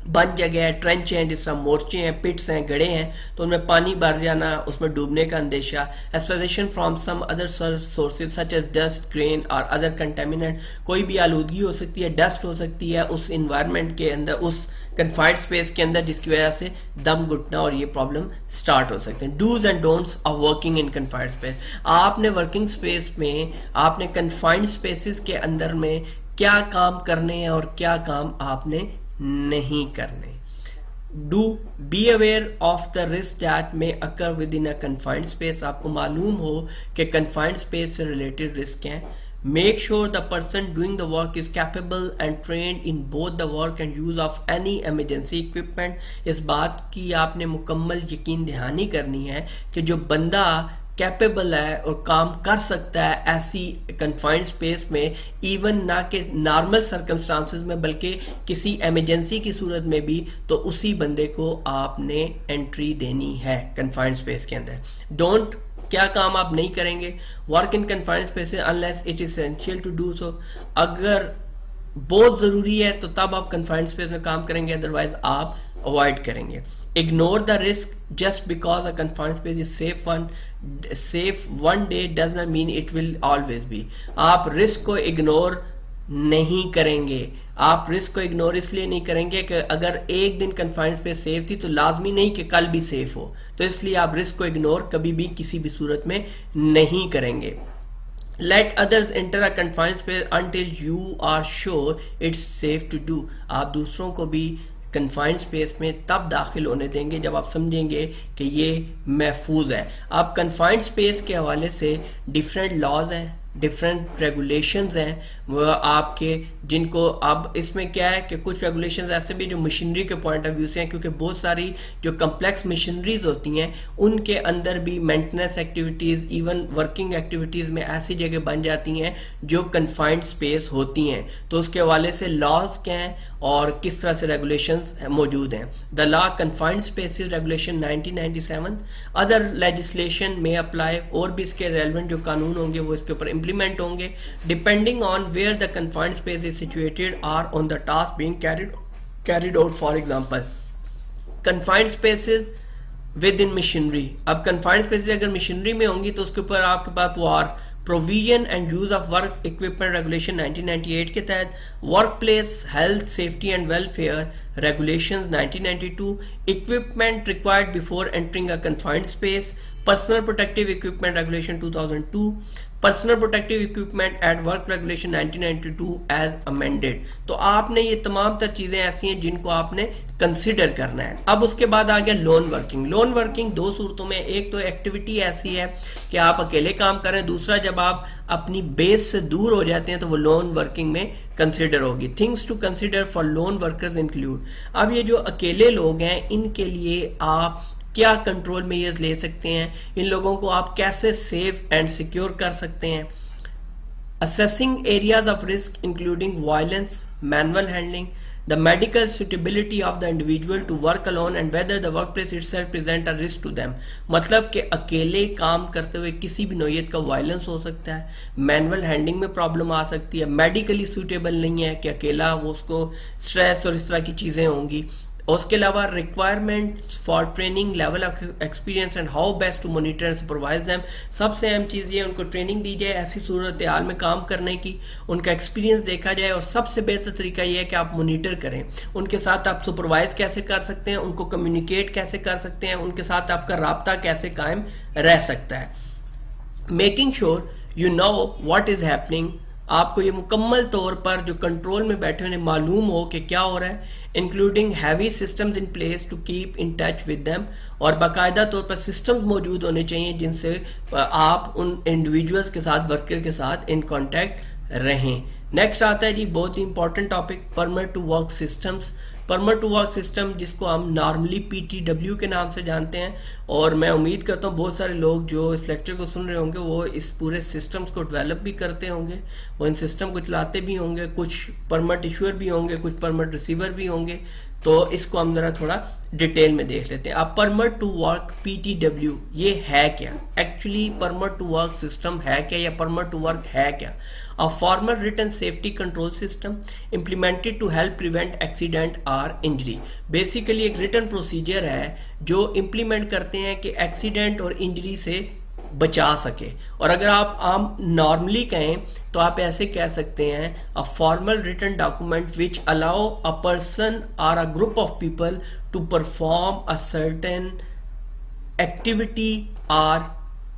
बंद जगह है, ट्रेंच हैं, जिस तरह मोर्चे हैं, पिट्स हैं, गड्ढे हैं, तो उनमें पानी भर जाना, उसमें डूबने का अंदेशा। Aspiration from some other sources such as dust, grain और अदर कंटेमिनेंट, कोई भी आलूदगी हो सकती है, डस्ट हो सकती है उस इन्वायरमेंट के अंदर, उस कन्फाइंड स्पेस के अंदर, जिसकी वजह से दम घुटना और ये प्रॉब्लम स्टार्ट हो सकते हैं। Dos and don'ts of working in confined space, आपने वर्किंग स्पेस में, आपने कन्फाइंड स्पेसिस के अंदर में क्या काम करने हैं और क्या काम आपने नहीं करने। Do be aware of the risk that may occur within a confined space, आपको मालूम हो कि कन्फाइंड स्पेस से रिलेटेड रिस्क हैं. Make sure the person doing the work is capable and trained in both the work and use of any emergency equipment. इस बात की आपने मुकम्मल यकीन दहानी करनी है कि जो बंदा कैपेबल है और काम कर सकता है ऐसी कन्फाइंड स्पेस में, इवन ना कि नॉर्मल सर्कमस्टांसेस में बल्कि किसी एमरजेंसी की सूरत में भी, तो उसी बंदे को आपने एंट्री देनी है कन्फाइंड स्पेस के अंदर. डोंट, क्या काम आप नहीं करेंगे, work in confined space unless it is essential to do so. अगर बहुत जरूरी है तो तब आप कन्फाइंड स्पेस में काम करेंगे, अदरवाइज आप अवॉइड करेंगे. Ignore the risk just because a confined space is safe one day does not mean it will always be. आप रिस्क को इग्नोर नहीं करेंगे. आप रिस्क को इग्नोर इसलिए नहीं करेंगे कि अगर एक दिन कन्फाइंड स्पेस सेफ थी तो लाजमी नहीं कि कल भी सेफ हो, तो इसलिए आप रिस्क को इग्नोर कभी भी किसी भी सूरत में नहीं करेंगे. Let others enter a confined space until you are sure it's safe to do. आप दूसरों को भी कन्फाइंड स्पेस में तब दाखिल होने देंगे जब आप समझेंगे कि ये महफूज है. आप कन्फाइंड स्पेस के हवाले से डिफरेंट लॉज हैं, डिफरेंट रेगुलेशंस हैं वो आपके, जिनको अब इसमें क्या है कि कुछ रेगुलेशंस ऐसे भी जो मशीनरी के पॉइंट ऑफ व्यू से हैं, क्योंकि बहुत सारी जो कम्प्लेक्स मशीनरीज होती हैं उनके अंदर भी maintenance activities, even working activities में ऐसी जगह बन जाती हैं जो कन्फाइंड स्पेस होती हैं. तो उसके हवाले से लॉज क्या हैं और किस तरह से रेगुलेशंस मौजूद हैं. The law confined spaces regulation 1997, other legislation में अप्लाई, और भी इसके रेलेवेंट जो कानून होंगे वो इसके ऊपर implement होंगे depending on where the confined space is situated or on the task being carried out. For example, confined spaces within machinery. अब confined spaces अगर मशीनरी में होंगी तो उसके ऊपर आपके पास war provision and use of work equipment regulation 1998 के तहत, work place health safety and welfare regulations 1992, equipment required before entering a confined space, personal protective equipment regulation 2002, personal protective equipment at work regulation 1992 as amended. तो आपने ये तमाम तर चीजें ऐसी हैं जिनको आपने कंसिडर करना है. अब उसके बाद आ गया लोन वर्किंग. लोन वर्किंग दो सूरतों में, एक तो एक्टिविटी ऐसी है कि आप अकेले काम करें, दूसरा जब आप अपनी बेस से दूर हो जाते हैं तो वो लोन वर्किंग में कंसिडर होगी. Things to consider for lone workers include. अब ये जो अकेले लोग हैं इनके लिए आप क्या कंट्रोल मेजर्स ले सकते हैं, इन लोगों को आप कैसे सेफ एंड सिक्योर कर सकते हैं. Assessing areas of risk including violence, manual handling, the medical suitability of the individual to work alone and whether the workplace itself present a risk to them. मतलब कि अकेले काम करते हुए किसी भी नौयत का वायलेंस हो सकता है, मैनुअल हैंडलिंग में प्रॉब्लम आ सकती है, मेडिकली सूटेबल नहीं है कि अकेला वो उसको स्ट्रेस और इस तरह की चीज़ें होंगी. उसके अलावा requirement for training, level of experience and how best to monitor and supervise them. सबसे अहम चीज़ ये उनको ट्रेनिंग दी जाए ऐसी सूरत हाल में काम करने की, उनका एक्सपीरियंस देखा जाए और सबसे बेहतर तरीका ये है कि आप मॉनिटर करें. उनके साथ आप सुपरवाइज कैसे कर सकते हैं, उनको कम्युनिकेट कैसे कर सकते हैं, उनके साथ आपका राब्ता कैसे कायम रह सकता है. Making sure you know what is happening. आपको ये मुकम्मल तौर पर जो कंट्रोल में बैठे उन्हें मालूम हो कि क्या हो रहा है, इंक्लूडिंग हैवी systems in place to keep in touch with them. और बाकायदा तौर पर सिस्टम्स मौजूद होने चाहिए जिनसे आप उन इंडिविजुअल्स के साथ, वर्कर के साथ इन कांटेक्ट रहें. नेक्स्ट आता है जी बहुत ही important topic, permit to work systems. Permit to work system जिसको हम नॉर्मली PTW के नाम से जानते हैं, और मैं उम्मीद करता हूँ बहुत सारे लोग जो इस लेक्चर को सुन रहे होंगे वो इस पूरे सिस्टम्स को डेवलप भी करते होंगे, वो इन सिस्टम को चलाते भी होंगे, कुछ परमिट इशूअर भी होंगे, कुछ परमिट रिसीवर भी होंगे. तो इसको हम जरा थोड़ा डिटेल में देख लेते हैं. अब परमिट टू वर्क PTW ये है क्या, actually permit to work system है क्या या परमिट टू वर्क है क्या. A formal written safety control system implemented to help prevent accident or injury. Basically एक रिटन प्रोसीजर है जो इम्प्लीमेंट करते हैं कि एक्सीडेंट और इंजरी से बचा सके. और अगर आप आम नॉर्मली कहें तो आप ऐसे कह सकते हैं, a formal written document which allow a person और a group of people to perform a certain activity और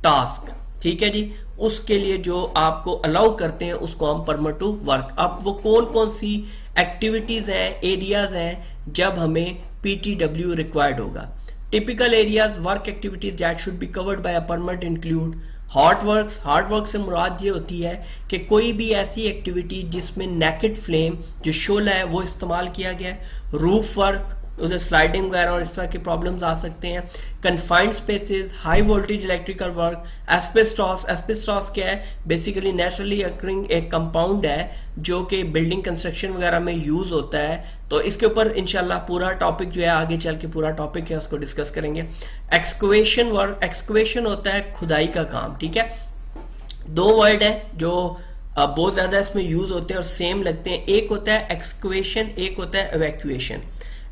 टास्क. ठीक है जी, उसके लिए जो आपको अलाउ करते हैं उसको हम परमिट टू वर्क। अब वो कौन कौन सी एक्टिविटीज हैं, एरियाज हैं जब हमें PTW रिक्वायर्ड होगा। Typical areas work activities that should be covered by a permit include hot works. Hot work से मुराद ये होती है कि कोई भी ऐसी एक्टिविटी जिसमें नेकेड फ्लेम जो शोला है वो इस्तेमाल किया गया है। रूफ वर्क, उधर स्लाइडिंग वगैरह और इस तरह के प्रॉब्लम्स आ सकते हैं। Confined spaces, high voltage electrical work, asbestos. Asbestos क्या है? बेसिकली नेचुरली अकरिंग एक कंपाउंड है जो कि बिल्डिंग कंस्ट्रक्शन वगैरह में यूज होता है। तो इसके ऊपर इंशाल्लाह पूरा टॉपिक जो है आगे चल के पूरा टॉपिक है उसको डिस्कस करेंगे। एक्सकवेशन वर्क, एक्सकवेशन होता है खुदाई का काम, ठीक है। दो वर्ड है जो बहुत ज्यादा इसमें यूज होते हैं और सेम लगते हैं। एक होता है एक्सकवेशन, एक होता है इवैक्यूएशन।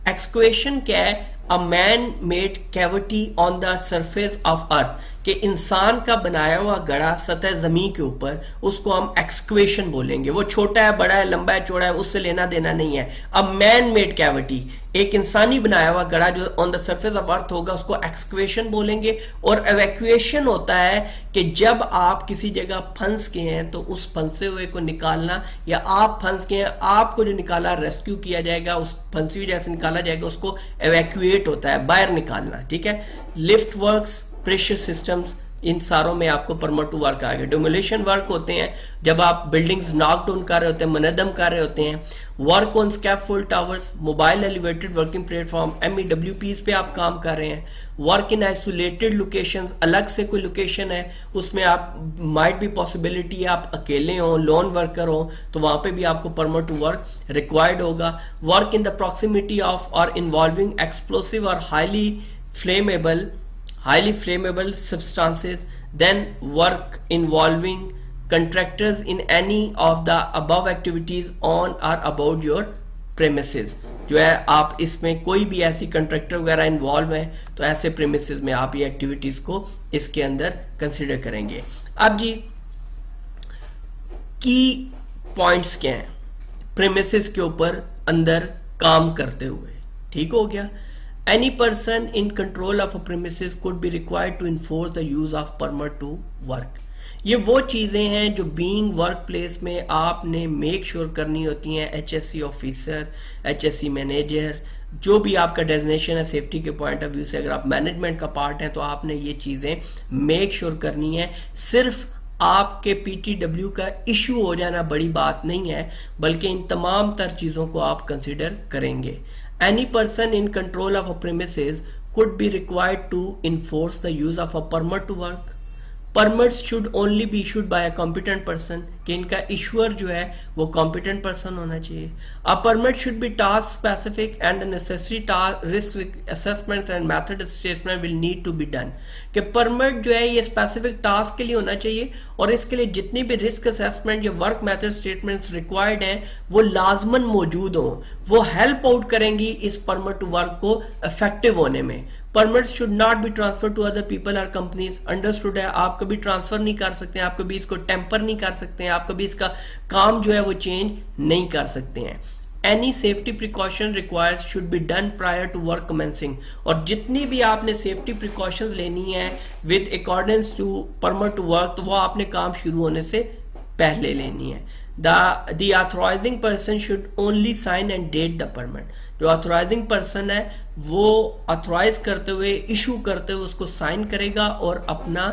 एक्सक्वेशन क्या है? A man made cavity on the surface of earth, कि इंसान का बनाया हुआ गड़ा सतह जमीन के ऊपर, उसको हम एक्सक्वेशन बोलेंगे। वो छोटा है, बड़ा है, लंबा है, चौड़ा है, उससे लेना देना नहीं है। अ मैन मेड कैविटी, एक इंसानी बनाया हुआ गड़ा जो on the surface of earth होगा उसको एक्सक्वेशन बोलेंगे। और एवैक्यूएशन होता है कि जब आप किसी जगह फंस के हैं तो उस फंसे हुए को निकालना, या आप फंस के हैं, आपको जो निकाला रेस्क्यू किया जाएगा, उस फंसी हुई जैसे निकाला जाएगा, उसको एवैक्यूएट होता है, बाहर निकालना, ठीक है। लिफ्ट वर्क्स, प्रेशर सिस्टम्स, इन सारों में आपको परमिट टू वर्क आ गया। डिमोलिशन वर्क होते हैं जब आप बिल्डिंग्स नॉक डाउन कर रहे होते हैं, मुनद्दम कर रहे होते हैं। Work on scaffold towers, mobile elevated working platform, MEWPs पे आप काम कर रहे हैं। वर्क इन आइसोलेटेड लोकेशंस, अलग से कोई लोकेशन है उसमें आप माइट भी पॉसिबिलिटी आप अकेले हो, लोन वर्कर हो, तो वहां पे भी आपको परमिट टू वर्क रिक्वायर्ड होगा। Work in the proximity of और इन्वॉल्विंग एक्सप्लोसिव और highly flammable substances, then work involving contractors in any of the above activities on or about your premises। जो है आप इसमें कोई भी ऐसी कंट्रैक्टर वगैरह इन्वॉल्व है तो ऐसे प्रेमिसेस में आप ये एक्टिविटीज को इसके अंदर कंसीडर करेंगे। अब जी की पॉइंट्स क्या हैं प्रेमिसेस के ऊपर अंदर काम करते हुए, ठीक हो गया। Any person in control of a premises could be required to enforce the use of permit to work। ये वो चीजें हैं जो बीइंग वर्क प्लेस में आपने मेक श्योर करनी होती हैं। HSE ऑफिसर, HSE मैनेजर, जो भी आपका डेजिग्नेशन है सेफ्टी के पॉइंट ऑफ व्यू से, अगर आप मैनेजमेंट का पार्ट है तो आपने ये चीजें मेक श्योर करनी है। सिर्फ आपके PTW का इशू हो जाना बड़ी बात नहीं है, बल्कि इन तमाम तर चीजों को आप कंसिडर करेंगे। Any person in control of a premises could be required to enforce the use of a permit to work। Permits should only be issued by a competent person, कि इनका इशूअर जो है वो competent person होना चाहिए। A permit should be task specific and the necessary risk assessment and method assessment will need to be done। कि permit जो है ये स्पेसिफिक टास्क के लिए होना चाहिए और इसके लिए जितनी भी रिस्क असेसमेंट या वर्क मेथड स्टेटमेंट्स रिक्वायर्ड हैं वो लाजमन मौजूद हों, वो हेल्प आउट करेंगी इस परमिट टू वर्क को इफेक्टिव होने में। Permits should not be transfer to other people or companies. Understood है, आप कभी ट्रांसफर नहीं कर सकते हैं, आप कभी इसको टेम्पर नहीं कर सकते हैं, आप कभी इसका काम जो है वो चेंज नहीं कर सकते हैं। Any safety precaution required should be done prior to work commencing। और जितनी भी आपने सेफ्टी प्रिकॉशंस लेनी है with accordance to permit to work, तो वो आपने काम शुरू होने से पहले लेनी है। The authorizing person should only sign and date the permit। जो ऑथोराइजिंग पर्सन है वो ऑथोराइज करते हुए, इशू करते हुए उसको साइन करेगा और अपना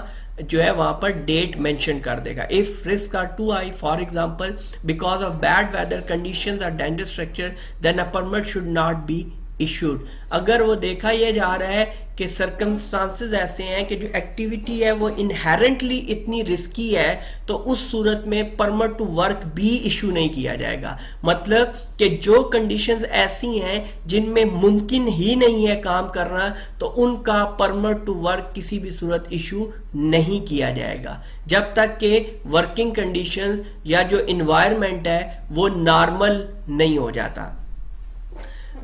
जो है वहां पर डेट मेंशन कर देगा। If risk are too high, for example because of bad weather conditions और dangerous structure, then a permit should not be issued. अगर वो देखा यह जा रहा है कि सर्कमस्टांसेस ऐसे हैं कि जो एक्टिविटी है वो इनहेरेंटली इतनी रिस्की है, तो उस सूरत में परमिट टू वर्क भी इशू नहीं किया जाएगा। मतलब कि जो कंडीशंस ऐसी हैं जिनमें मुमकिन ही नहीं है काम करना, तो उनका परमिट टू वर्क किसी भी सूरत इशू नहीं किया जाएगा जब तक कि वर्किंग कंडीशंस या जो इन्वायरमेंट है वो नॉर्मल नहीं हो जाता।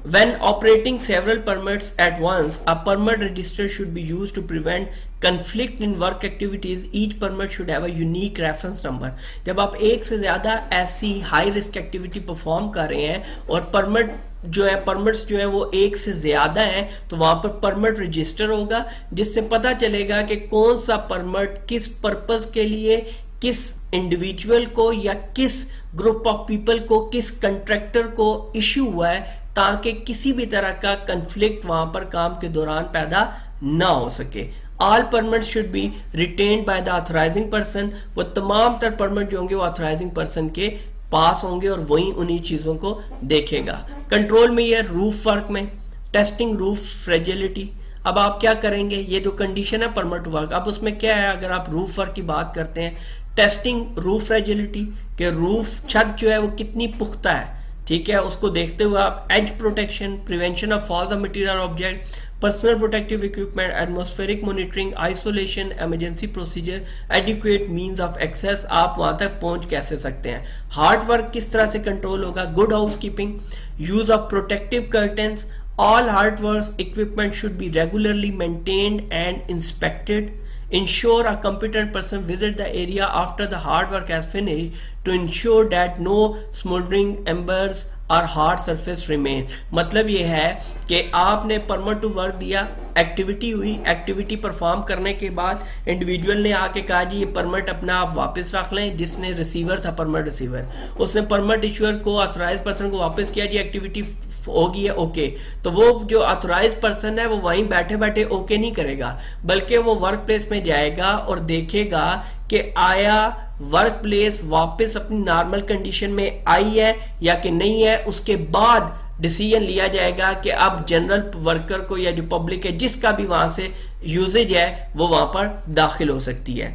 When operating several permits at once, a permit register should be used to prevent conflict in work activities। Each permit should have a unique reference number। जब आप एक से ज्यादा ऐसी हाई रिस्क एक्टिविटी परफॉर्म कर रहे हैं और परमिट जो है परमिट्स जो है वो एक से ज्यादा है तो वहां पर परमिट रजिस्टर होगा, जिससे पता चलेगा कि कौन सा परमिट किस पर्पस के लिए, किस इंडिविजुअल को या किस ग्रुप ऑफ पीपल को, किस कंट्रैक्टर को इश्यू हुआ है, ताकि किसी भी तरह का कंफ्लिक्ट वहां पर काम के दौरान पैदा ना हो सके। All permit should be retained by the authorising person. वो तमाम तर परमिट जो होंगे वो ऑथराइजिंग पर्सन के पास होंगे और वही उन्हीं चीजों को देखेगा। कंट्रोल में ये रूफ वर्क में टेस्टिंग रूफ फ्रेजिलिटी। अब आप क्या करेंगे, ये जो कंडीशन है परमिट वर्क, अब उसमें क्या है, अगर आप रूफ वर्क की बात करते हैं, टेस्टिंग रूफ फ्रेजिलिटी के रूफ छत जो है वो कितनी पुख्ता है, ठीक है, उसको देखते हुए आप edge protection, prevention of falls of material object, personal protective equipment, atmospheric monitoring, isolation, emergency procedure, adequate means of access, आप वहां तक पहुंच कैसे सकते हैं। हार्ड वर्क किस तरह से कंट्रोल होगा, good house keeping, use of protective curtains, all hard work equipment should be regularly maintained and inspected, ensure a competent person visit the area after the hard work has finished to ensure that no smoldering embers और hard surface remain. मतलब ये है कि आपने permit to work दिया, activity हुई, activity perform करने के बाद इंडिविजुअल ने आके कहा जी ये परमिट अपना आप वापस रख लें, जिसने रिसीवर था परमिट रिसीवर, उसने परमिट इश्यूअर को, ऑथराइज पर्सन को वापस किया जी एक्टिविटी होगी है ओके, तो वो जो ऑथराइज पर्सन है वो वहीं बैठे बैठे ओके नहीं करेगा, बल्कि वो वर्क प्लेस में जाएगा और देखेगा कि आया वर्क प्लेस वापस अपनी नॉर्मल कंडीशन में आई है या कि नहीं है। उसके बाद डिसीजन लिया जाएगा कि अब जनरल वर्कर को या जो पब्लिक है जिसका भी वहां से यूजेज है वो वहां पर दाखिल हो सकती है।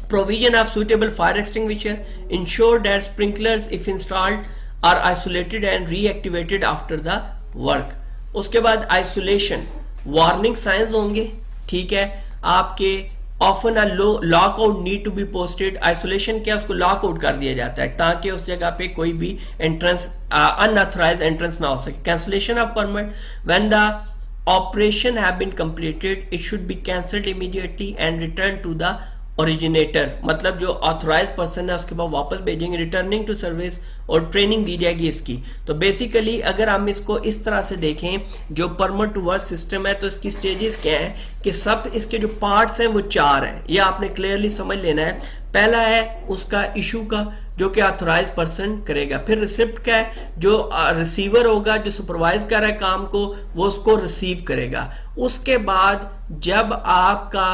Provision of suitable fire extinguisher, ensure that sprinklers if installed are isolated and reactivated after the work. उसके बाद आइसोलेशन, वार्निंग साइंस होंगे, ठीक है, आपके often lockout need to be posted. Isolation क्या, उसको लॉकआउट कर दिया जाता है ताकि उस जगह पे कोई भी एंट्रेंस अनऑथराइज्ड एंट्रेंस ना हो सके। Cancellation of permit, when the operation have been completed it should be cancelled immediately and return to the originator, मतलब जो ऑथराइज पर्सन है उसके बाद वापस भेजेंगे, रिटर्निंग टू सर्विस, और ट्रेनिंग दी जाएगी इसकी। तो बेसिकली अगर हम इसको इस तरह से देखें, जो परमिट टू वर्क सिस्टम है तो इसकी स्टेजेस क्या है कि सब इसके जो पार्ट्स हैं वो 4 हैं, ये आपने क्लियरली समझ लेना है। पहला है उसका इशू का, जो कि ऑथराइज पर्सन करेगा। फिर रिसिप्ट का है, जो रिसीवर होगा, जो सुपरवाइज कर रहा है काम को, वो उसको रिसीव करेगा। उसके बाद जब आपका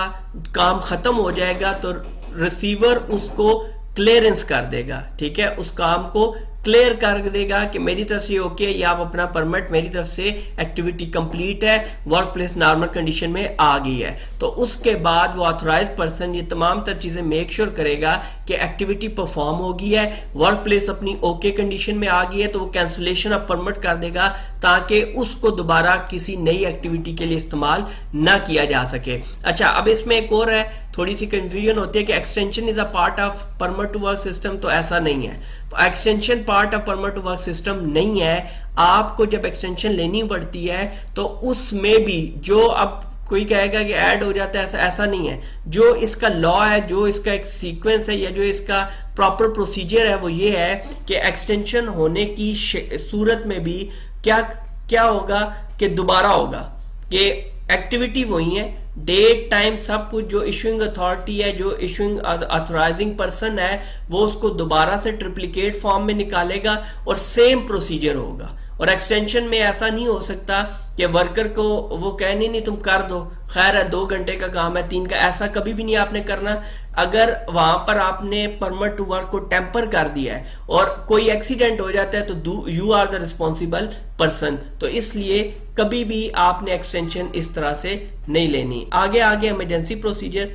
काम खत्म हो जाएगा तो रिसीवर उसको क्लियरेंस कर देगा, ठीक है, उस काम को क्लियर कर देगा कि मेरी तरफ से ओके, या आप अपना परमिट, मेरी तरफ से एक्टिविटी कंप्लीट है, वर्क प्लेस नॉर्मल कंडीशन में आ गई है। तो उसके बाद वो ऑथराइज पर्सन ये तमाम तर चीजें मेक श्योर करेगा कि एक्टिविटी परफॉर्म हो गई है, वर्क प्लेस अपनी ओके कंडीशन में आ गई है, तो वो कैंसिलेशन ऑफ परमिट कर देगा ताकि उसको दोबारा किसी नई एक्टिविटी के लिए इस्तेमाल ना किया जा सके। अच्छा, अब इसमें एक और है, थोड़ी सी कंफ्यूजन होती है कि extension is a part of permit to work system, तो ऐसा नहीं है। Extension part of permit to work system नहीं है। आपको जब एक्सटेंशन लेनी पड़ती है तो उसमें भी जो अब कोई कहेगा कि ऐड हो जाता है, ऐसा नहीं है। जो इसका लॉ है, जो इसका एक सीक्वेंस है, या जो इसका प्रॉपर प्रोसीजर है वो ये है कि एक्सटेंशन होने की सूरत में भी क्या होगा कि दोबारा होगा कि एक्टिविटी वही है, डेट टाइम सब कुछ, जो इशूइंग अथॉरिटी है, जो इशूइंग ऑथराइजिंग पर्सन है, वो उसको दोबारा से ट्रिप्लिकेट फॉर्म में निकालेगा और सेम प्रोसीजर होगा। और एक्सटेंशन में ऐसा नहीं हो सकता कि वर्कर को वो कहे नहीं तुम कर दो, खैर है 2 घंटे का काम है 3 का, ऐसा कभी भी नहीं आपने करना। अगर वहां पर आपने परमिट टू वर्क को टेम्पर कर दिया है और कोई एक्सीडेंट हो जाता है तो you are the responsible person, तो इसलिए कभी भी आपने एक्सटेंशन इस तरह से नहीं लेनी। आगे इमरजेंसी प्रोसीजर,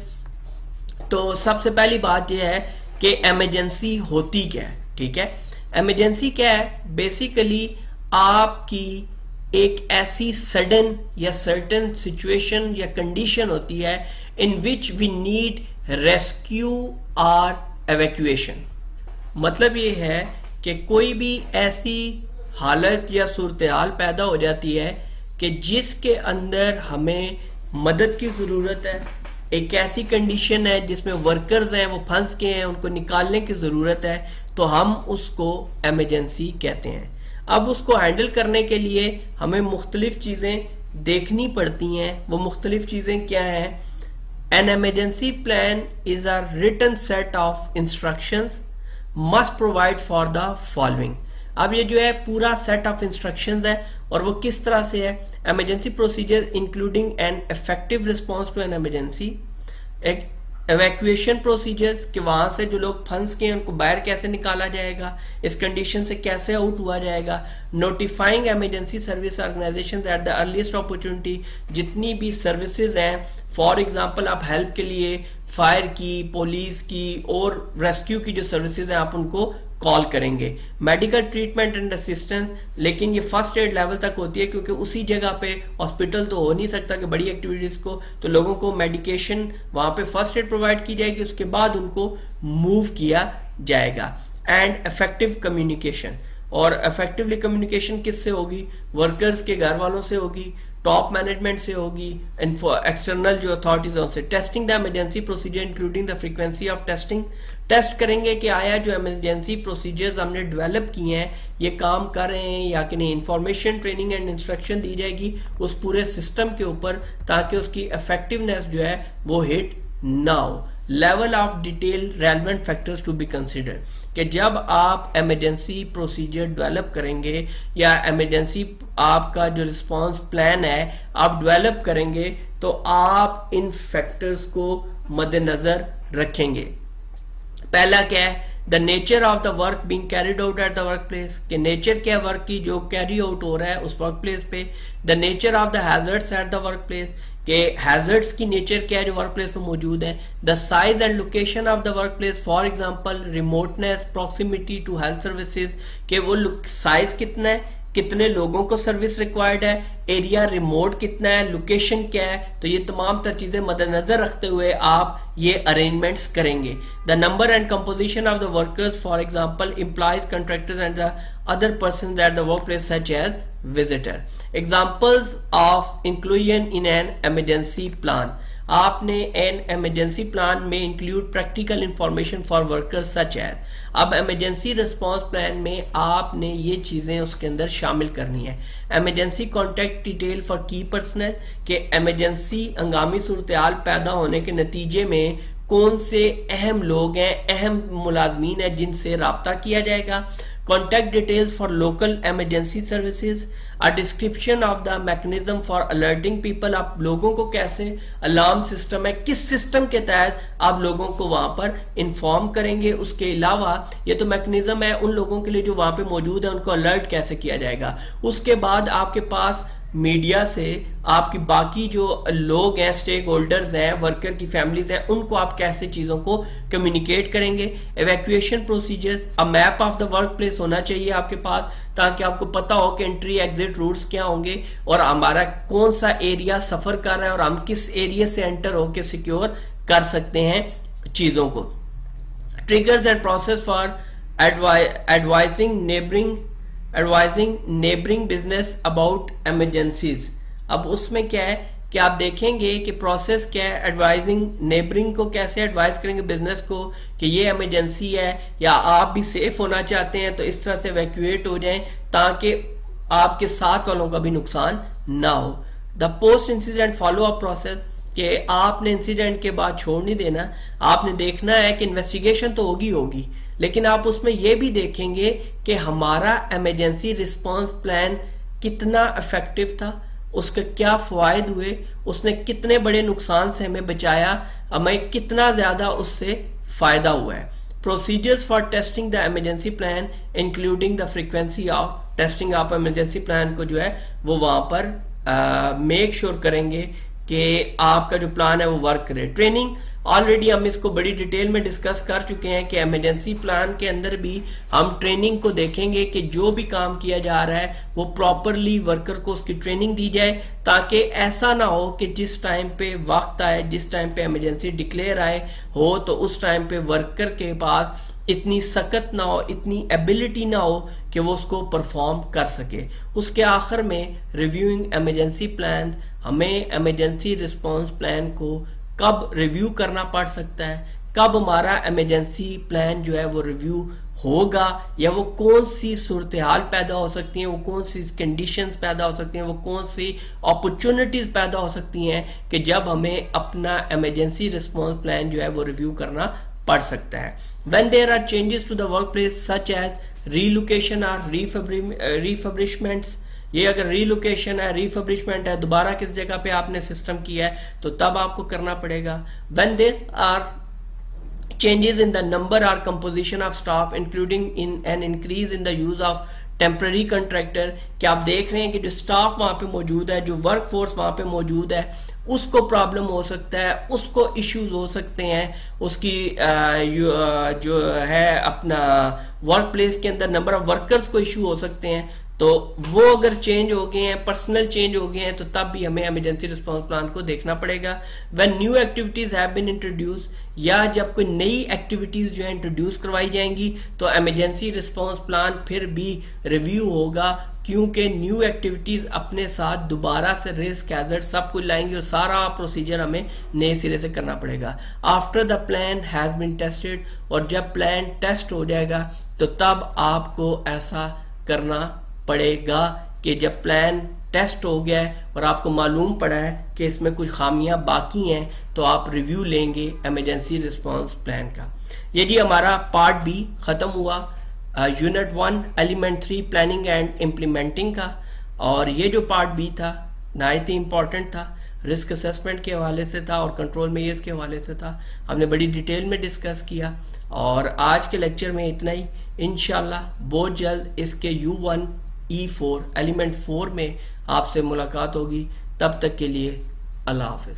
तो सबसे पहली बात यह है कि इमरजेंसी होती क्या है, ठीक है। इमरजेंसी क्या है, बेसिकली आपकी एक ऐसी सडन या सर्टेन सिचुएशन या कंडीशन होती है इन विच वी नीड रेस्क्यू और एवैक्यूएशन। मतलब ये है कि कोई भी ऐसी हालत या सूरत हाल पैदा हो जाती है कि जिसके अंदर हमें मदद की जरूरत है, एक ऐसी कंडीशन है जिसमें वर्कर्स हैं वो फंस के हैं, उनको निकालने की जरूरत है, तो हम उसको इमरजेंसी कहते हैं। अब उसको हैंडल करने के लिए हमें मुख्तलिफ चीजें देखनी पड़ती हैं। वो मुख्तलिफ चीजें क्या हैं? An emergency plan is a written set of instructions must provide for the following. अब ये जो है पूरा सेट ऑफ इंस्ट्रक्शंस है और वो किस तरह से है? Emergency procedure including an effective response to an emergency, एक एवैक्यूएशन प्रोसीजर्स कि वहां से जो लोग फंस के उनको बाहर कैसे निकाला जाएगा, इस कंडीशन से कैसे आउट हुआ जाएगा, notifying emergency service organisations at the earliest opportunity, जितनी भी सर्विसेज हैं, फॉर एग्जांपल आप हेल्प के लिए फायर की, पुलिस की और रेस्क्यू की जो सर्विसेज हैं आप उनको कॉल करेंगे। मेडिकल ट्रीटमेंट एंड असिस्टेंस, लेकिन ये फर्स्ट एड लेवल तक होती है क्योंकि उसी जगह पे हॉस्पिटल तो हो नहीं सकता कि बड़ी एक्टिविटीज को, तो लोगों को मेडिकेशन वहां पे फर्स्ट एड प्रोवाइड की जाएगी, उसके बाद उनको मूव किया जाएगा। एंड इफेक्टिव कम्युनिकेशन, और इफेक्टिवली कम्युनिकेशन किससे होगी? वर्कर्स के घर वालों से होगी, टॉप मैनेजमेंट से होगी, एक्सटर्नल जो अथॉरिटीज उनसे। Testing the emergency procedure including the frequency of testing, test करेंगे कि आया जो इमरजेंसी प्रोसीजर्स हमने डेवलप किए हैं ये काम कर रहे हैं या कि नहीं। इंफॉर्मेशन, ट्रेनिंग एंड इंस्ट्रक्शन दी जाएगी उस पूरे सिस्टम के ऊपर ताकि उसकी इफेक्टिवनेस जो है वो हिट ना हो। Level of detail relevant factors to be consider, कि जब आप इमरजेंसी प्रोसीजर डेवलप करेंगे या इमरजेंसी आपका जो रिस्पांस प्लान है आप डेवलप करेंगे तो आप इन फैक्टर्स को मद्देनजर रखेंगे। पहला क्या है? The nature of the work being carried out at the work place, के नेचर क्या वर्क की जो कैरी आउट हो रहा है उस वर्क प्लेस पे। The nature of the hazards at the work place, के हैजर्ड्स की नेचर क्या है जो वर्क प्लेस पे मौजूद है। The size and location of the work place, for example remoteness, proximity to health services, के वो साइज कितना है, कितने लोगों को सर्विस रिक्वायर्ड है, एरिया रिमोट कितना है, लोकेशन क्या है, तो ये तमाम तर चीजें मद्देनजर रखते हुए आप ये अरेंजमेंट्स करेंगे। The number and composition of the workers, for example employees, contractors and the other persons at the work place such as visitor. Examples of inclusion in an emergency plan, आपने एन इमरजेंसी प्लान में include practical information for workers such as. अब emergency response plan में आपने ये चीजें उसके अंदर शामिल करनी है। Emergency contact detail for key personnel, के इमरजेंसी हंगामी सूरत-ए-हाल पैदा होने के नतीजे में कौन से अहम लोग हैं, अहम मुलाजमीन हैं जिनसे राब्ता किया जाएगा। Contact details for local emergency services, a description of the mechanism for alerting people, आप लोगों को कैसे अलार्म सिस्टम है, किस सिस्टम के तहत आप लोगों को वहां पर इंफॉर्म करेंगे। उसके अलावा ये तो मैकेनिज्म है उन लोगों के लिए जो वहां पे मौजूद है उनको अलर्ट कैसे किया जाएगा। उसके बाद आपके पास मीडिया से आपकी बाकी जो लोग हैं, स्टेक होल्डर्स हैं, वर्कर की फैमिलीज हैं, उनको आप कैसे चीजों को कम्युनिकेट करेंगे। Evacuation procedures, a map of the work place होना चाहिए आपके पास ताकि आपको पता हो कि एंट्री एग्जिट रूट्स क्या होंगे और हमारा कौन सा एरिया सफर कर रहा है और हम किस एरिया से एंटर होकर सिक्योर कर सकते हैं चीजों को। Triggers and process for advising neighbouring business about emergencies. अब उसमें क्या है कि आप देखेंगे कि प्रोसेस क्या है, एडवाइजिंग नेबरिंग को कैसे एडवाइज करेंगे बिजनेस को कि ये इमरजेंसी है या आप भी सेफ होना चाहते हैं तो इस तरह से इवैक्यूएट हो जाएं ताकि आपके साथ वालों का भी नुकसान ना हो। The post incident follow up process, कि आपने इंसिडेंट के बाद छोड़ नहीं देना, आपने देखना है कि इन्वेस्टिगेशन तो होगी लेकिन आप उसमें यह भी देखेंगे कि हमारा इमरजेंसी रिस्पांस प्लान कितना इफेक्टिव था, उसके क्या फायदे हुए, उसने कितने बड़े नुकसान से हमें बचाया, हमें कितना ज्यादा उससे फायदा हुआ है। Procedures for testing the emergency plan including the frequency of testing, आप इमरजेंसी प्लान को जो है वो वहां पर मेक श्योर करेंगे कि आपका जो प्लान है वो वर्क करे। ट्रेनिंग, ऑलरेडी हम इसको बड़ी डिटेल में डिस्कस कर चुके हैं कि इमरजेंसी प्लान के अंदर भी हम ट्रेनिंग को देखेंगे कि जो भी काम किया जा रहा है वो प्रॉपरली वर्कर को उसकी ट्रेनिंग दी जाए ताकि ऐसा ना हो कि जिस टाइम पे वक्त आए, जिस टाइम पे इमरजेंसी डिक्लेयर आए हो तो उस टाइम पे वर्कर के पास इतनी सकत ना हो, इतनी एबिलिटी ना हो कि वो उसको परफॉर्म कर सके। उसके आखिर में रिव्यूइंग इमरजेंसी प्लान, हमें इमरजेंसी रिस्पांस प्लान को कब रिव्यू करना पड़ सकता है, कब हमारा इमरजेंसी प्लान जो है वो रिव्यू होगा, या वो कौन सी सूरत हाल पैदा हो सकती हैं, वो कौन सी कंडीशंस पैदा हो सकती हैं, वो कौन सी अपॉर्चुनिटीज पैदा हो सकती हैं कि जब हमें अपना इमरजेंसी रिस्पॉन्स प्लान जो है वो रिव्यू करना पड़ सकता है। When there are changes to the work place such as relocation or refurbishments, ये अगर रीलोकेशन है, रिफर्बिशमेंट है, दोबारा किस जगह पे आपने सिस्टम किया है तो तब आपको करना पड़ेगा। When there are changes in the number or composition of staff including in an increase in the use of temporary contractor, कि आप देख रहे हैं कि जो स्टाफ वहां पे मौजूद है, जो वर्क फोर्स वहां पे मौजूद है, उसको प्रॉब्लम हो सकता है, उसको इश्यूज हो सकते हैं, उसकी जो है अपना वर्क प्लेस के अंदर नंबर ऑफ वर्कर्स को इशू हो सकते हैं। तो वो अगर चेंज हो गए हैं, पर्सनल चेंज हो गए हैं, तो तब भी हमें इमरजेंसी रिस्पांस प्लान को देखना पड़ेगा। When new activities have been introduce, या जब कोई नई एक्टिविटीज जो है इंट्रोड्यूस करवाई जाएंगी तो इमरजेंसी रिस्पांस प्लान फिर भी रिव्यू होगा, क्योंकि न्यू एक्टिविटीज अपने साथ दोबारा से रिस्क हैजर्ड सब कुछ लाएंगे और सारा प्रोसीजर हमें नए सिरे से करना पड़ेगा। After the plan has been tested, और जब प्लान टेस्ट हो जाएगा तो तब आपको ऐसा करना पड़ेगा कि जब प्लान टेस्ट हो गया है और आपको मालूम पड़ा है कि इसमें कुछ खामियां बाकी हैं तो आप रिव्यू लेंगे इमरजेंसी रिस्पांस प्लान का। ये जी हमारा पार्ट बी खत्म हुआ, unit 1 element 3 planning and implementing का। और ये जो पार्ट बी था नहायत ही इंपॉर्टेंट था, रिस्क असेसमेंट के हवाले से था और कंट्रोल मेजर्स के हवाले से था, हमने बड़ी डिटेल में डिस्कस किया। और आज के लेक्चर में इतना ही, इंशाल्लाह बहुत जल्द इसके U1 E4 एलिमेंट 4 में आपसे मुलाकात होगी। तब तक के लिए अल्लाह हाफिज।